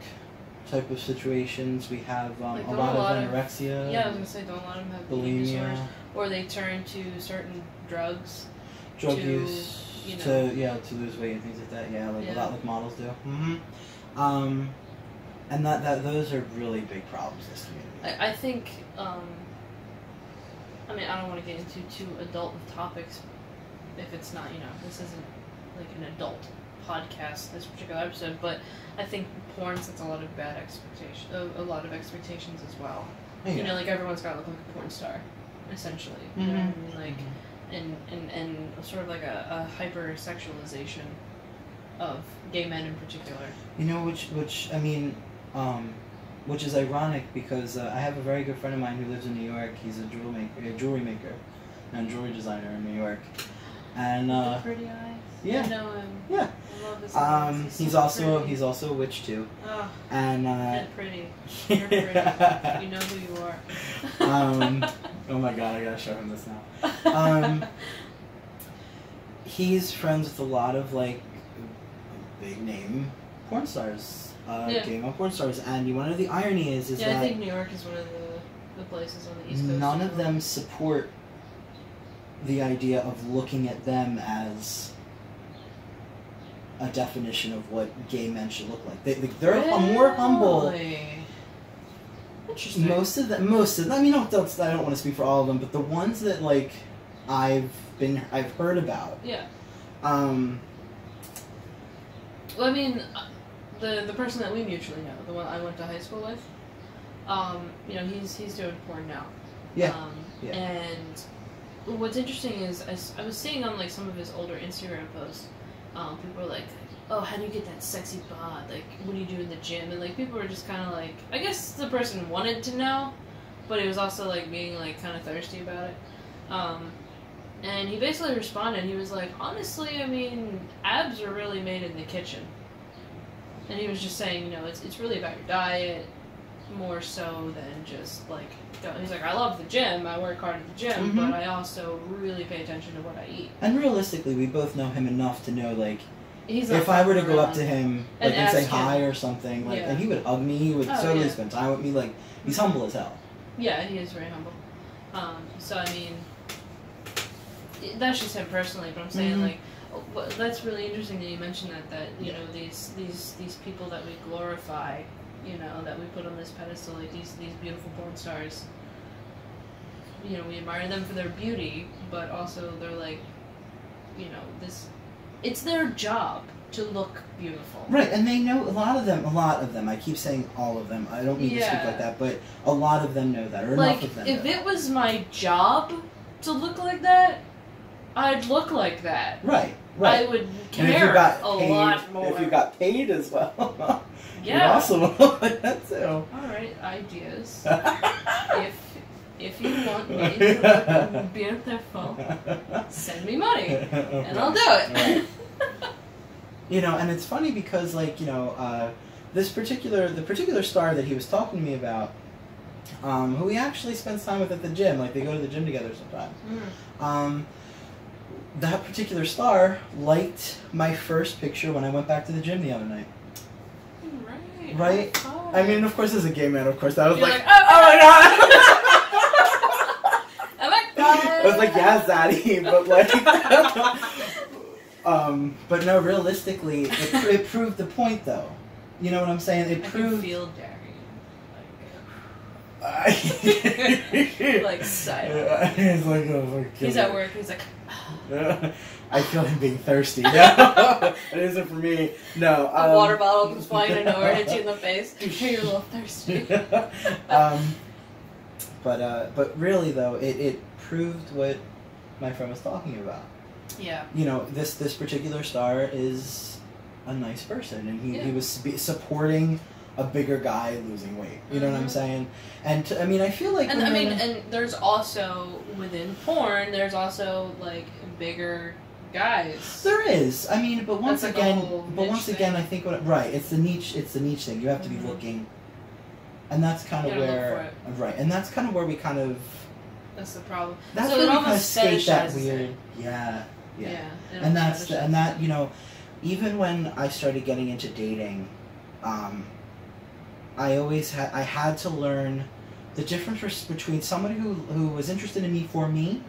type of situations. We have like, a lot of anorexia. Yeah, I was going to say, don't a lot of them have bulimia disorders? Or they turn to certain drugs. Drug use. You know. To lose weight and things like that. Yeah, like a lot like models do. Mm-hmm. And that those are really big problems in this community. I think, I mean, I don't want to get into too adult topics if it's not, you know, this isn't like an adult podcast, this particular episode, but I think porn sets a lot of bad expectations, a lot of expectations as well. Yeah. You know, like everyone's got to look like a porn star, essentially. You know what I mean? Like, and sort of like a hyper-sexualization of gay men in particular. You know, which I mean, which is ironic because I have a very good friend of mine who lives in New York. He's a jewelry maker and jewelry designer in New York. And with the pretty eyes. Yeah. I know him. Yeah. I love his eyes. He's also a witch too. Oh. And pretty. You're pretty. You know who you are. Oh my god, I gotta show him this now. He's friends with a lot of like big name porn stars, gay male porn stars, and one of the irony is that I think New York is one of the places on the East Coast. None of them support the idea of looking at them as a definition of what gay men should look like. They're really? More humble. Interesting. Most of them. I mean, I don't want to speak for all of them, but the ones that like I've heard about. Yeah. Well, I mean, the person that we mutually know, the one I went to high school with, you know, he's doing porn now. Yeah. And what's interesting is I was seeing on like some of his older Instagram posts, people were like, oh, how do you get that sexy bod? Like, what do you do in the gym? And like people were just kind of like, I guess the person wanted to know, but he was also like being like kind of thirsty about it. And he basically responded. He was like, honestly, I mean, abs are really made in the kitchen. And he was just saying, you know, it's really about your diet more so than just like. He's like, I love the gym, I work hard at the gym, but I also really pay attention to what I eat. And realistically, we both know him enough to know, like, if I were to go up to him like, and say hi or something, like, and he would hug me, he would totally spend time with me, like, he's humble as hell. Yeah, he is very humble. So, I mean, that's just him personally, but I'm saying, like, that's really interesting that you mentioned that you know, these people that we glorify, you know, that we put on this pedestal, like these beautiful porn stars, you know, we admire them for their beauty, but also they're like, you know, it's their job to look beautiful. Right, and they know, a lot of them, I keep saying all of them, I don't mean to speak like that, but a lot of them know that, or like, enough of them if it was my job to look like that, I'd look like that. Right. I would care a lot more. If you got paid as well. Yeah. You'd also look like that too. Alright, ideas. if you want me to look beautiful, send me money, and I'll do it. Right. You know, and it's funny because, like, you know, the particular star that he was talking to me about, who he actually spends time with at the gym, like they go to the gym together sometimes. That particular star liked my first picture when I went back to the gym the other night. fucking right. Right? Oh, I mean, of course, as a gay man, of course, I was You're like, oh my god! Oh my god! I was like, yeah, Zaddy, but like, but no, realistically, it proved the point, though. You know what I'm saying? It proved. I can feel Jerry. Like silent. He's like, oh, he's at work. He's like. I feel him being thirsty. No, it isn't for me. No. A water bottle comes flying out of nowhere, hits you in the face. Hey, you're a little thirsty. But really though, it proved what my friend was talking about. Yeah. You know, this particular star is a nice person, and he was supporting a bigger guy losing weight. You know what I'm saying? And I mean, I feel like... And I mean, and there's also, within porn, there's also, like, bigger guys. There is. I mean, but once again, I think, right, it's the niche thing. You have to be looking. And that's kind of where... Right, and that's kind of where we kind of... That's the problem. That's so where it we almost kind of skate that fetishizes weird... it. Yeah. And that, you know, even when I started getting into dating, I had to learn the difference between somebody who was interested in me for me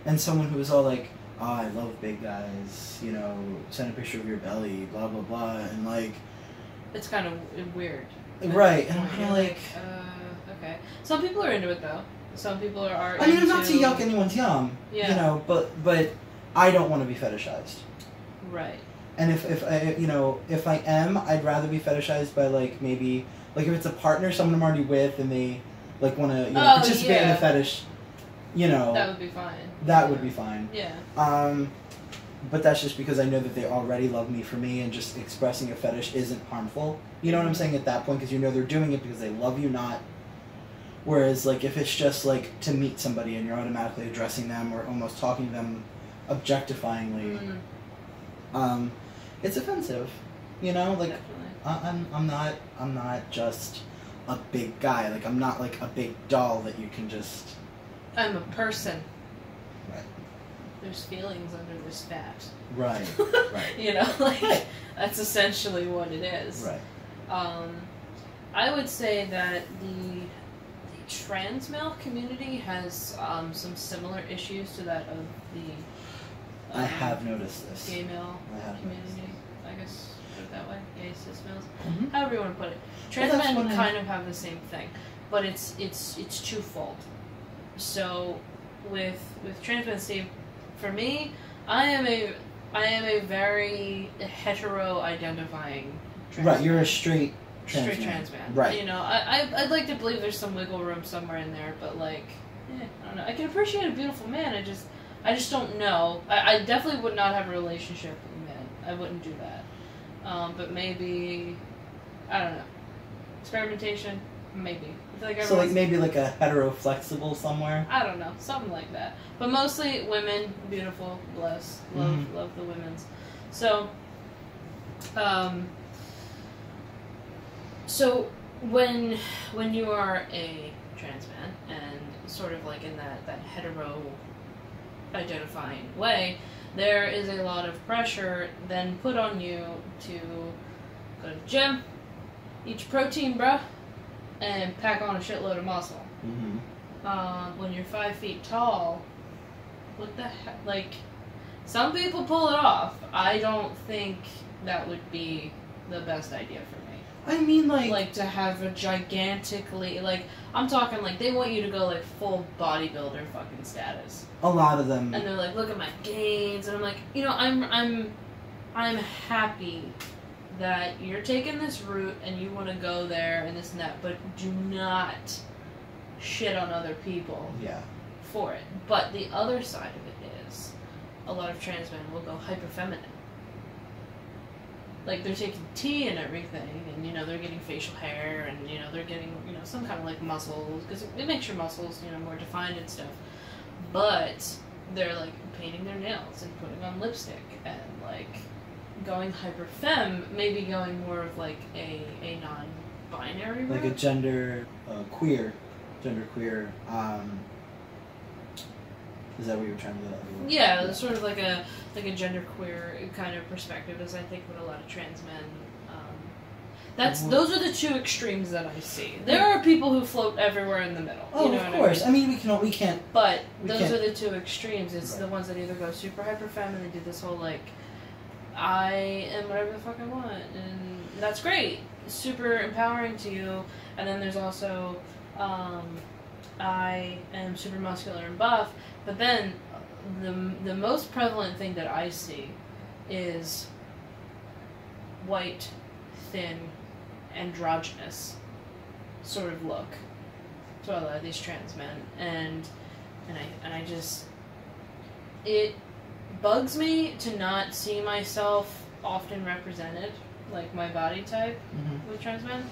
and someone who was all like, oh, I love big guys, you know, send a picture of your belly, blah, blah, blah, and like... It's kind of weird. Right, and I'm kind of like... Okay. Some people are into it, though. Some people are I mean, I'm not to yuck anyone's yum, you know, but I don't want to be fetishized. Right. And if I am, I'd rather be fetishized by, like, maybe... Like, if it's a partner, someone I'm already with, and they, like, want to participate in a fetish, you know... That would be fine. That would be fine. Yeah. But that's just because I know that they already love me for me, and just expressing a fetish isn't harmful. You know what I'm saying at that point? Because you know they're doing it because they love you, not... Whereas, like, if it's just, like, to meet somebody and you're automatically addressing them or almost talking to them objectifyingly, it's offensive. You know? Like... Definitely. I'm not just a big guy. Like, I'm not like a big doll that you can just... I'm a person. Right. There's feelings under this fat. Right. Right. You know, like, that's essentially what it is. Right. I would say that the trans male community has some similar issues to that of the I have noticed this. Gay male community, I guess. That way, gay cis males, however you want to put it. Trans men kind of have the same thing, but it's twofold. So, with trans men, Steve, for me, I am a very hetero-identifying trans man. You're a straight trans man. Right. You know, I'd like to believe there's some wiggle room somewhere in there, but like, I don't know. I can appreciate a beautiful man. I just don't know. I definitely would not have a relationship with men. I wouldn't do that. But maybe, I don't know, experimentation, maybe. I feel like so like maybe like a hetero flexible somewhere? I don't know, something like that. But mostly women, beautiful, blessed, love the women's. So, so when you are a trans man and sort of like in that hetero identifying way, there is a lot of pressure then put on you to go to the gym, eat your protein, bruh, and pack on a shitload of muscle. When you're 5 feet tall, what the heck? Like, some people pull it off. I don't think that would be the best idea for me. I mean, like to have a gigantically, like, I'm talking like they want you to go like full bodybuilder fucking status. A lot of them. And they're like, look at my gains, and I'm like, you know, I'm happy that you're taking this route and you want to go there and this and that, but do not shit on other people. Yeah. For it. But the other side of it is, a lot of trans men will go hyper feminine. Like, they're taking tea and everything, and, you know, they're getting facial hair, and, you know, they're getting, you know, some kind of, like, muscles, because it makes your muscles, you know, more defined and stuff. But they're, like, painting their nails and putting on lipstick and, like, going hyper femme, maybe going more of, like, a non-binary route. Like a gender queer. Is that what you were trying to get at? Yeah, sort of like a genderqueer kind of perspective is, I think, what a lot of trans men Those are the two extremes that I see. There are people who float everywhere in the middle. Oh, you know of course. I mean, we can't. But those are the two extremes. It's the ones that either go super hyper feminine, do this whole like, I am whatever the fuck I want, and that's great, super empowering to you. And then there's also, I am super muscular and buff. But then, the most prevalent thing that I see is white, thin, androgynous sort of look to a lot of these trans men, and I just, it bugs me to not see myself often represented, like my body type with trans men.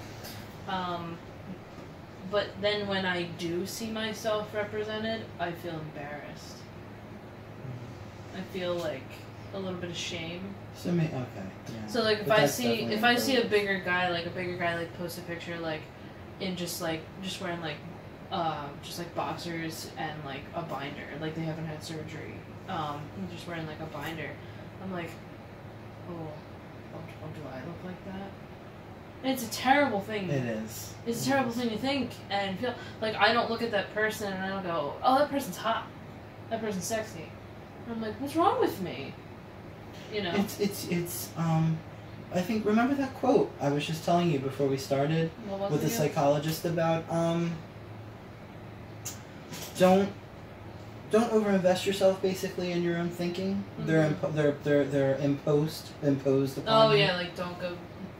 But then when I do see myself represented, I feel embarrassed. I feel like a little bit of shame. So okay, yeah. So like if I see a bigger guy like post a picture like in just wearing like just like boxers and like a binder, like they haven't had surgery, just wearing like a binder, I'm like, oh, do I look like that? And it's a terrible thing. It is. It's a terrible thing to think and feel. Like, I don't look at that person and I don't go, oh, that person's hot. That person's sexy. And I'm like, what's wrong with me? You know? It's I think, remember that quote I was just telling you before we started with the psychologist about, don't overinvest yourself basically in your own thinking. Mm-hmm. They're imposed upon you. Yeah, like don't go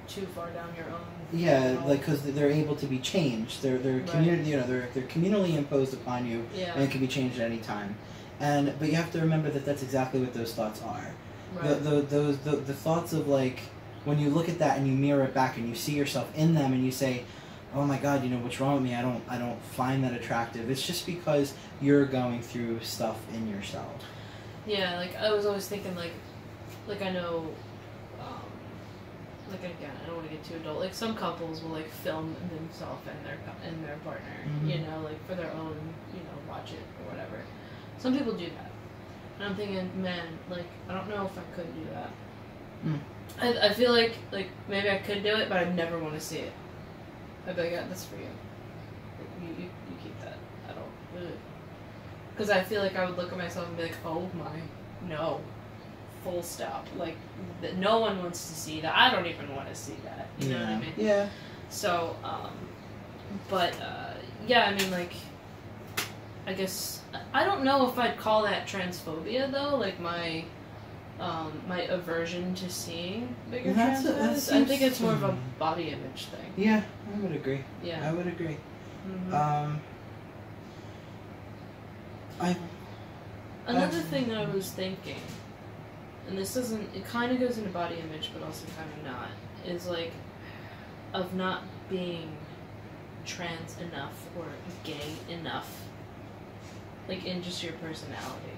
too far down your own. Yeah, like because they're able to be changed. They're community, they're communally imposed upon you, and it can be changed at any time. But you have to remember that that's exactly what those thoughts are. Right. The thoughts of like when you look at that and you mirror it back and you see yourself in them and you say, oh my God, what's wrong with me? I don't find that attractive. It's just because you're going through stuff in yourself. Yeah, like I was always thinking like I know, like again, I don't want to get too adult. Like some couples will like film themselves and their partner, like for their own, watch it or whatever. Some people do that, and I'm thinking, man, like I don't know if I could do that. I feel like maybe I could do it, but I'd never want to see it. I'd be like, yeah, that's for you. Like, you keep that. I don't. Because I feel like I would look at myself and be like, oh my, no. Full stop. Like, no one wants to see that. I don't even want to see that. You know what I mean? Yeah. So, yeah, I mean, like, I guess, I don't know if I'd call that transphobia, though. Like, my aversion to seeing bigger trans men. I think it's more of a body image thing. Yeah, I would agree. Yeah. I would agree. Mm-hmm. Another thing that I was thinking, and this doesn't, it kind of goes into body image, but also kind of not, is like, of not being trans enough or gay enough, like in just your personality.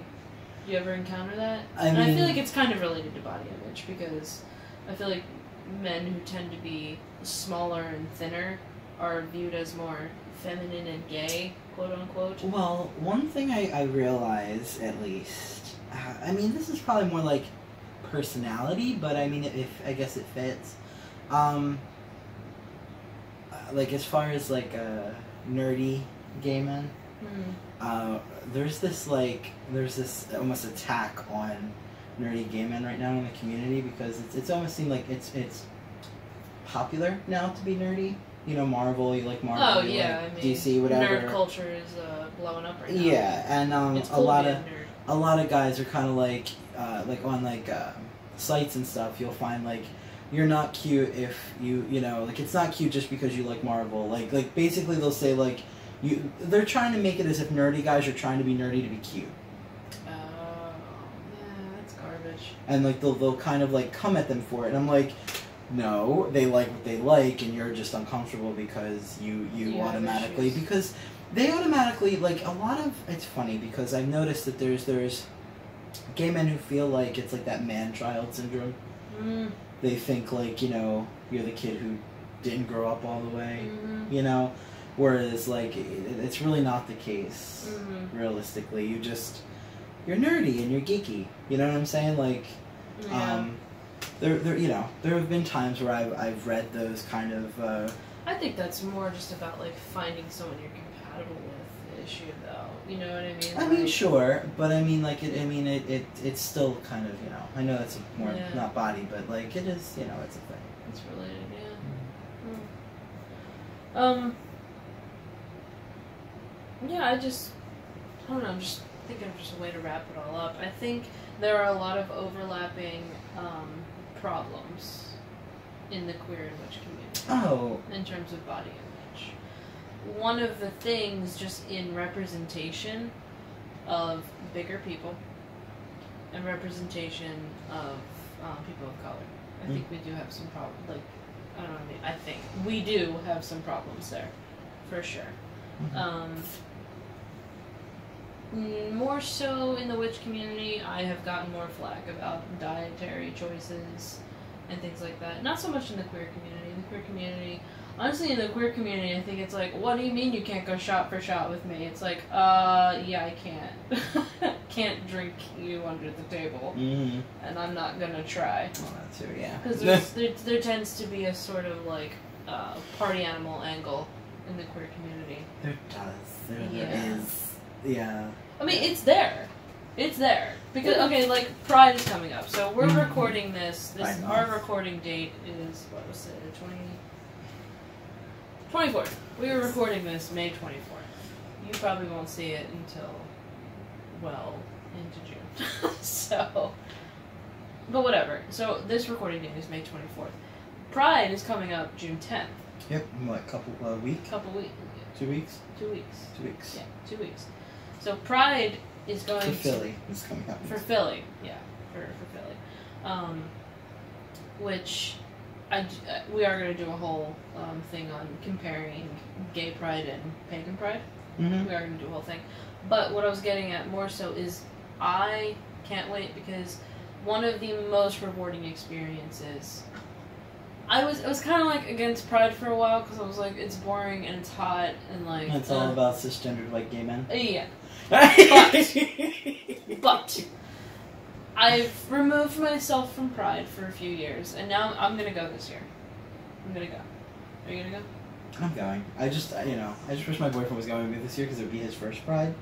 Do you ever encounter that? I feel like it's kind of related to body image, because I feel like men who tend to be smaller and thinner are viewed as more feminine and gay, quote unquote. Well, one thing I realize, at least, this is probably more like personality, but I guess it fits. Like as far as like nerdy gay men, there's this almost attack on nerdy gay men right now in the community, because it's almost seemed like it's popular now to be nerdy. Marvel, you like Marvel, like DC, whatever. Nerd culture is blowing up right now. Yeah, and it's cool a lot of guys are kind of like on sites and stuff. You'll find like you're not cute if it's not cute just because you like Marvel. Like basically they'll say like they're trying to make it as if nerdy guys are trying to be nerdy to be cute. Oh, yeah, that's garbage. And like they'll kind of like come at them for it, and I'm like, no, they like what they like, and you're just uncomfortable because you automatically, because they automatically, like, a lot of, it's funny because I've noticed that there's gay men who feel like it's like that man-child syndrome. They think like, you're the kid who didn't grow up all the way, whereas like it's really not the case. Realistically, you're nerdy and you're geeky, you know what I'm saying? Like, there you know, there have been times where I've read those kind of. I think that's more just about like finding someone you're compatible with the issue, though. You know what I mean? I mean, sure, but I mean, like it's still kind of, you know. I know that's more not body, but like it is, you know, it's a thing. It's related, yeah. Yeah, I don't know. I'm just thinking of just a way to wrap it all up. I think there are a lot of overlapping problems in the queer and witch community. Oh. In terms of body image. One of the things just in representation of bigger people and representation of people of color. I think we do have some problems. Like, I don't know. I think we do have some problems there, for sure. More so in the witch community, I have gotten more flack about dietary choices and things like that. Not so much in the queer community. In the queer community, honestly, in the queer community, I think it's like, what do you mean you can't go shot for shot with me? It's like, yeah, I can't. Can't drink you under the table, and I'm not gonna try. Well, that too, yeah. Because there tends to be a sort of like party animal angle in the queer community. There does. There is. Yeah. I mean, it's there. It's there. Because, okay, like, Pride is coming up. So we're recording this. Our recording date is, what was it, 24th. We were recording this May 24th. You probably won't see it until, well, into June. So, but whatever. So this recording date is May 24th. Pride is coming up June 10th. Yep, what, couple weeks? 2 weeks? 2 weeks. 2 weeks. Yeah, 2 weeks. So Pride is going for Philly. It's coming up. For Philly, yeah, for Philly. Which we are going to do a whole thing on comparing gay pride and pagan pride. We are going to do a whole thing. But what I was getting at more so is I can't wait because one of the most rewarding experiences. I was kind of like against Pride for a while because I was like, it's boring and it's hot and like. It's all about cisgendered white gay men. Yeah. But I've removed myself from Pride for a few years, and now I'm gonna go this year. I'm gonna go. Are you gonna go? I'm going. I just wish my boyfriend was going with me this year because it would be his first Pride.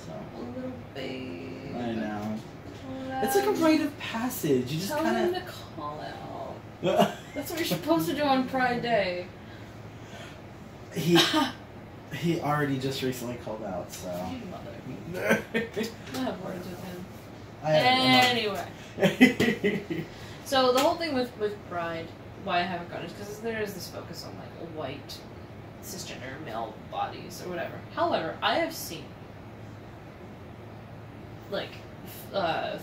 So. A little babe. I know. It's like a rite of passage. You just kind of. Tell him to call out. That's what you're supposed to do on Pride Day. He already just recently called out, so. You mother. I have words with him. Anyway. So the whole thing with Pride, why I haven't gone is because there is this focus on like white, cisgender male bodies or whatever. However, I have seen like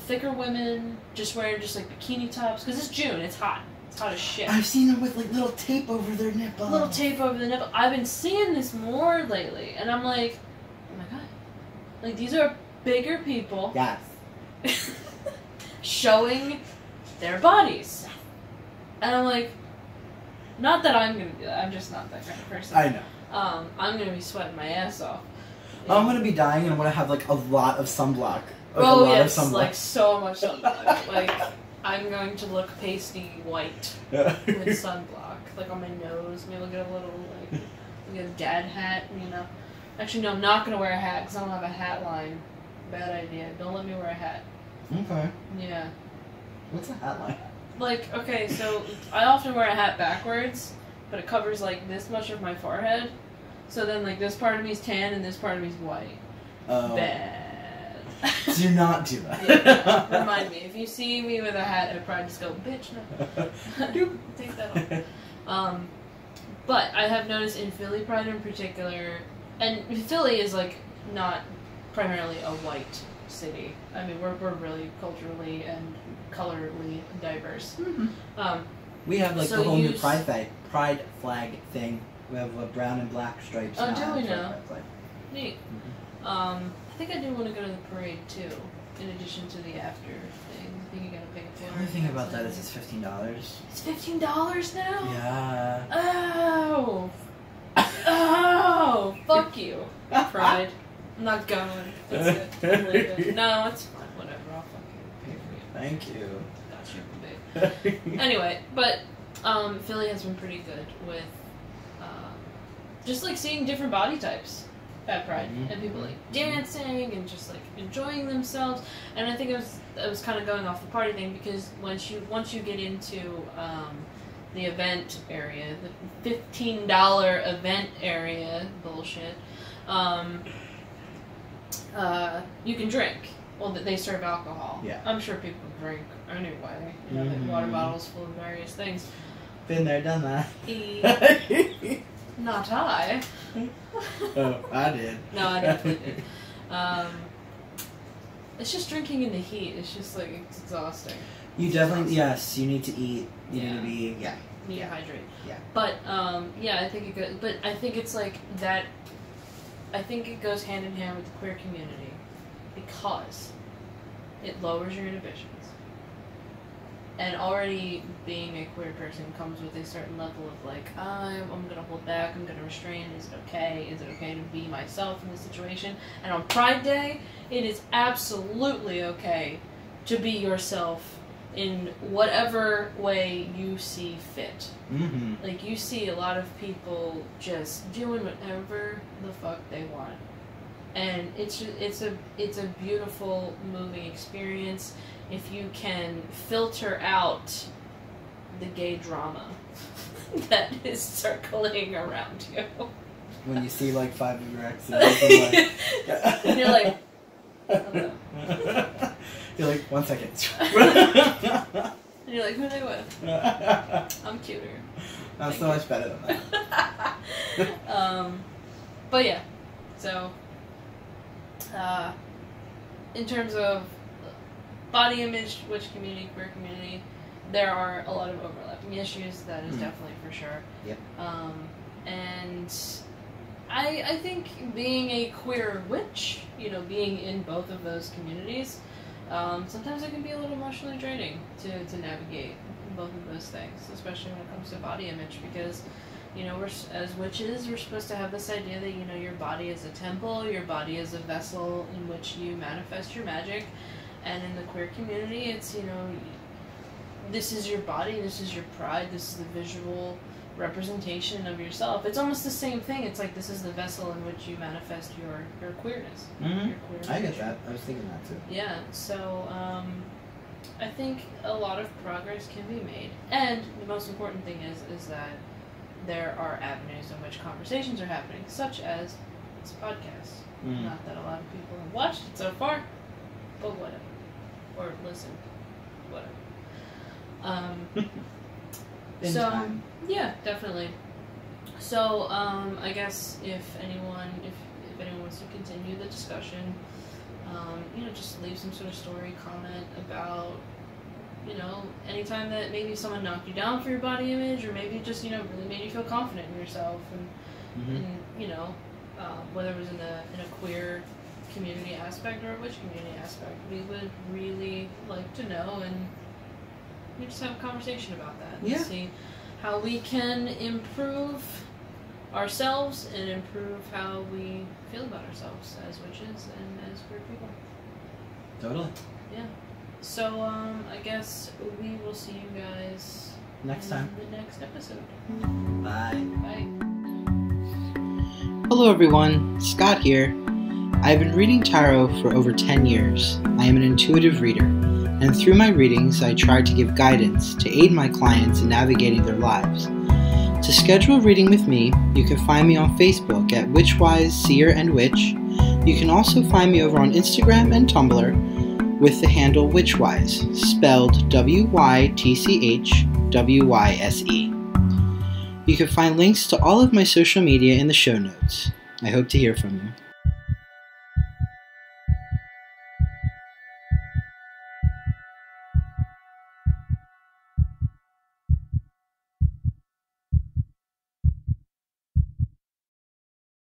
thicker women just wearing just like bikini tops because it's June, it's hot. It's hot as shit. I've seen them with like little tape over their nipple. Little tape over the nipple. I've been seeing this more lately, and I'm like, oh my god. Like, these are bigger people. Yes. Showing their bodies. And I'm like, not that I'm gonna do that. I'm just not that kind of person. I know. I'm gonna be sweating my ass off. I'm gonna be dying and I'm gonna have like a lot of sunblock. Like, like so much sunblock. Like, I'm going to look pasty white with sunblock. Like on my nose, maybe I'll get a little, like, get a dad hat, you know. Actually, no, I'm not going to wear a hat because I don't have a hat line. Bad idea. Don't let me wear a hat. Okay. Yeah. What's a hat line? Like, okay, so I often wear a hat backwards, but it covers, like, this much of my forehead. So then, like, this part of me is tan and this part of me is white. Oh. Bad. Do not do that. Yeah, no, remind me. If you see me with a hat, I'd probably just go, bitch, no. Take that off. But I have noticed in Philly Pride in particular, and Philly is, like, not primarily a white city. I mean, we're really culturally and colorly diverse. Mm-hmm. We have, like, the whole new pride flag thing. We have brown and black stripes. Oh, do we know? Neat. Mm-hmm. I think I do want to go to the parade too, in addition to the after thing. I think you gotta pay for it. The only thing about that is it's $15. It's $15 now? Yeah. Oh! Oh! Fuck you. Pride. I'm not going. That's it. No, it's fine. Whatever. I'll fucking pay for you. Thank you. Gotcha, babe. Anyway, but Philly has been pretty good with just like seeing different body types at Pride, and people like dancing and just like enjoying themselves. And I think it was kind of going off the party thing, because once you get into the event area, the $15 event area bullshit, you can drink. Well, they serve alcohol. Yeah. I'm sure people drink anyway. You know, like water bottles full of various things. Been there, done that. Not I. Oh, I did. No, I definitely did. It's just drinking in the heat. It's just like, it's exhausting. You definitely, yes, you need to eat. You need to be, You need to hydrate. Yeah. But, I think it goes, but I think it's like that, I think it goes hand in hand with the queer community, because it lowers your inhibitions. And already being a queer person comes with a certain level of like, I'm gonna hold back, I'm gonna restrain, is it okay? Is it okay to be myself in this situation? And on Pride Day, it is absolutely okay to be yourself in whatever way you see fit. Like, you see a lot of people just doing whatever the fuck they want. And it's a beautiful, moving experience if you can filter out the gay drama that is circling around you. When you see like 5 of your exes, and you're like, hello. You're like, 1 second. And you're like, who are they with? I'm cuter. I'm so much better than that. But yeah, so in terms of body image, witch community, queer community, there are a lot of overlapping issues. That is definitely for sure. Yep. And I think being a queer witch, being in both of those communities, sometimes it can be a little emotionally draining to navigate both of those things, especially when it comes to body image, because we're, as witches, we're supposed to have this idea that, your body is a temple, your body is a vessel in which you manifest your magic. And in the queer community, it's, this is your body, this is your pride, this is the visual representation of yourself. It's almost the same thing. It's like, this is the vessel in which you manifest your queerness. Your queer I get that. I was thinking that too. Yeah, so I think a lot of progress can be made. And the most important thing is that there are avenues in which conversations are happening, such as this podcast. Not that a lot of people have watched it so far, but whatever. Or listen. Whatever. So, time. Yeah, definitely. So, I guess if anyone wants to continue the discussion, just leave some sort of story, comment about, anytime that maybe someone knocked you down for your body image, or maybe just, really made you feel confident in yourself, and whether it was in a queer community aspect or a witch community aspect, we would really like to know, and we just have a conversation about that and see how we can improve ourselves and improve how we feel about ourselves as witches and as queer people. Totally. Yeah. So I guess we will see you guys next time. The next episode. Bye. Bye. Hello everyone, Scott here. I've been reading tarot for over 10 years. I am an intuitive reader, and through my readings I try to give guidance to aid my clients in navigating their lives. To schedule a reading with me, you can find me on Facebook at WytchWyse, Seer, and Witch. You can also find me over on Instagram and Tumblr with the handle WytchWyse, spelled WYTCHWYSE. You can find links to all of my social media in the show notes. I hope to hear from you.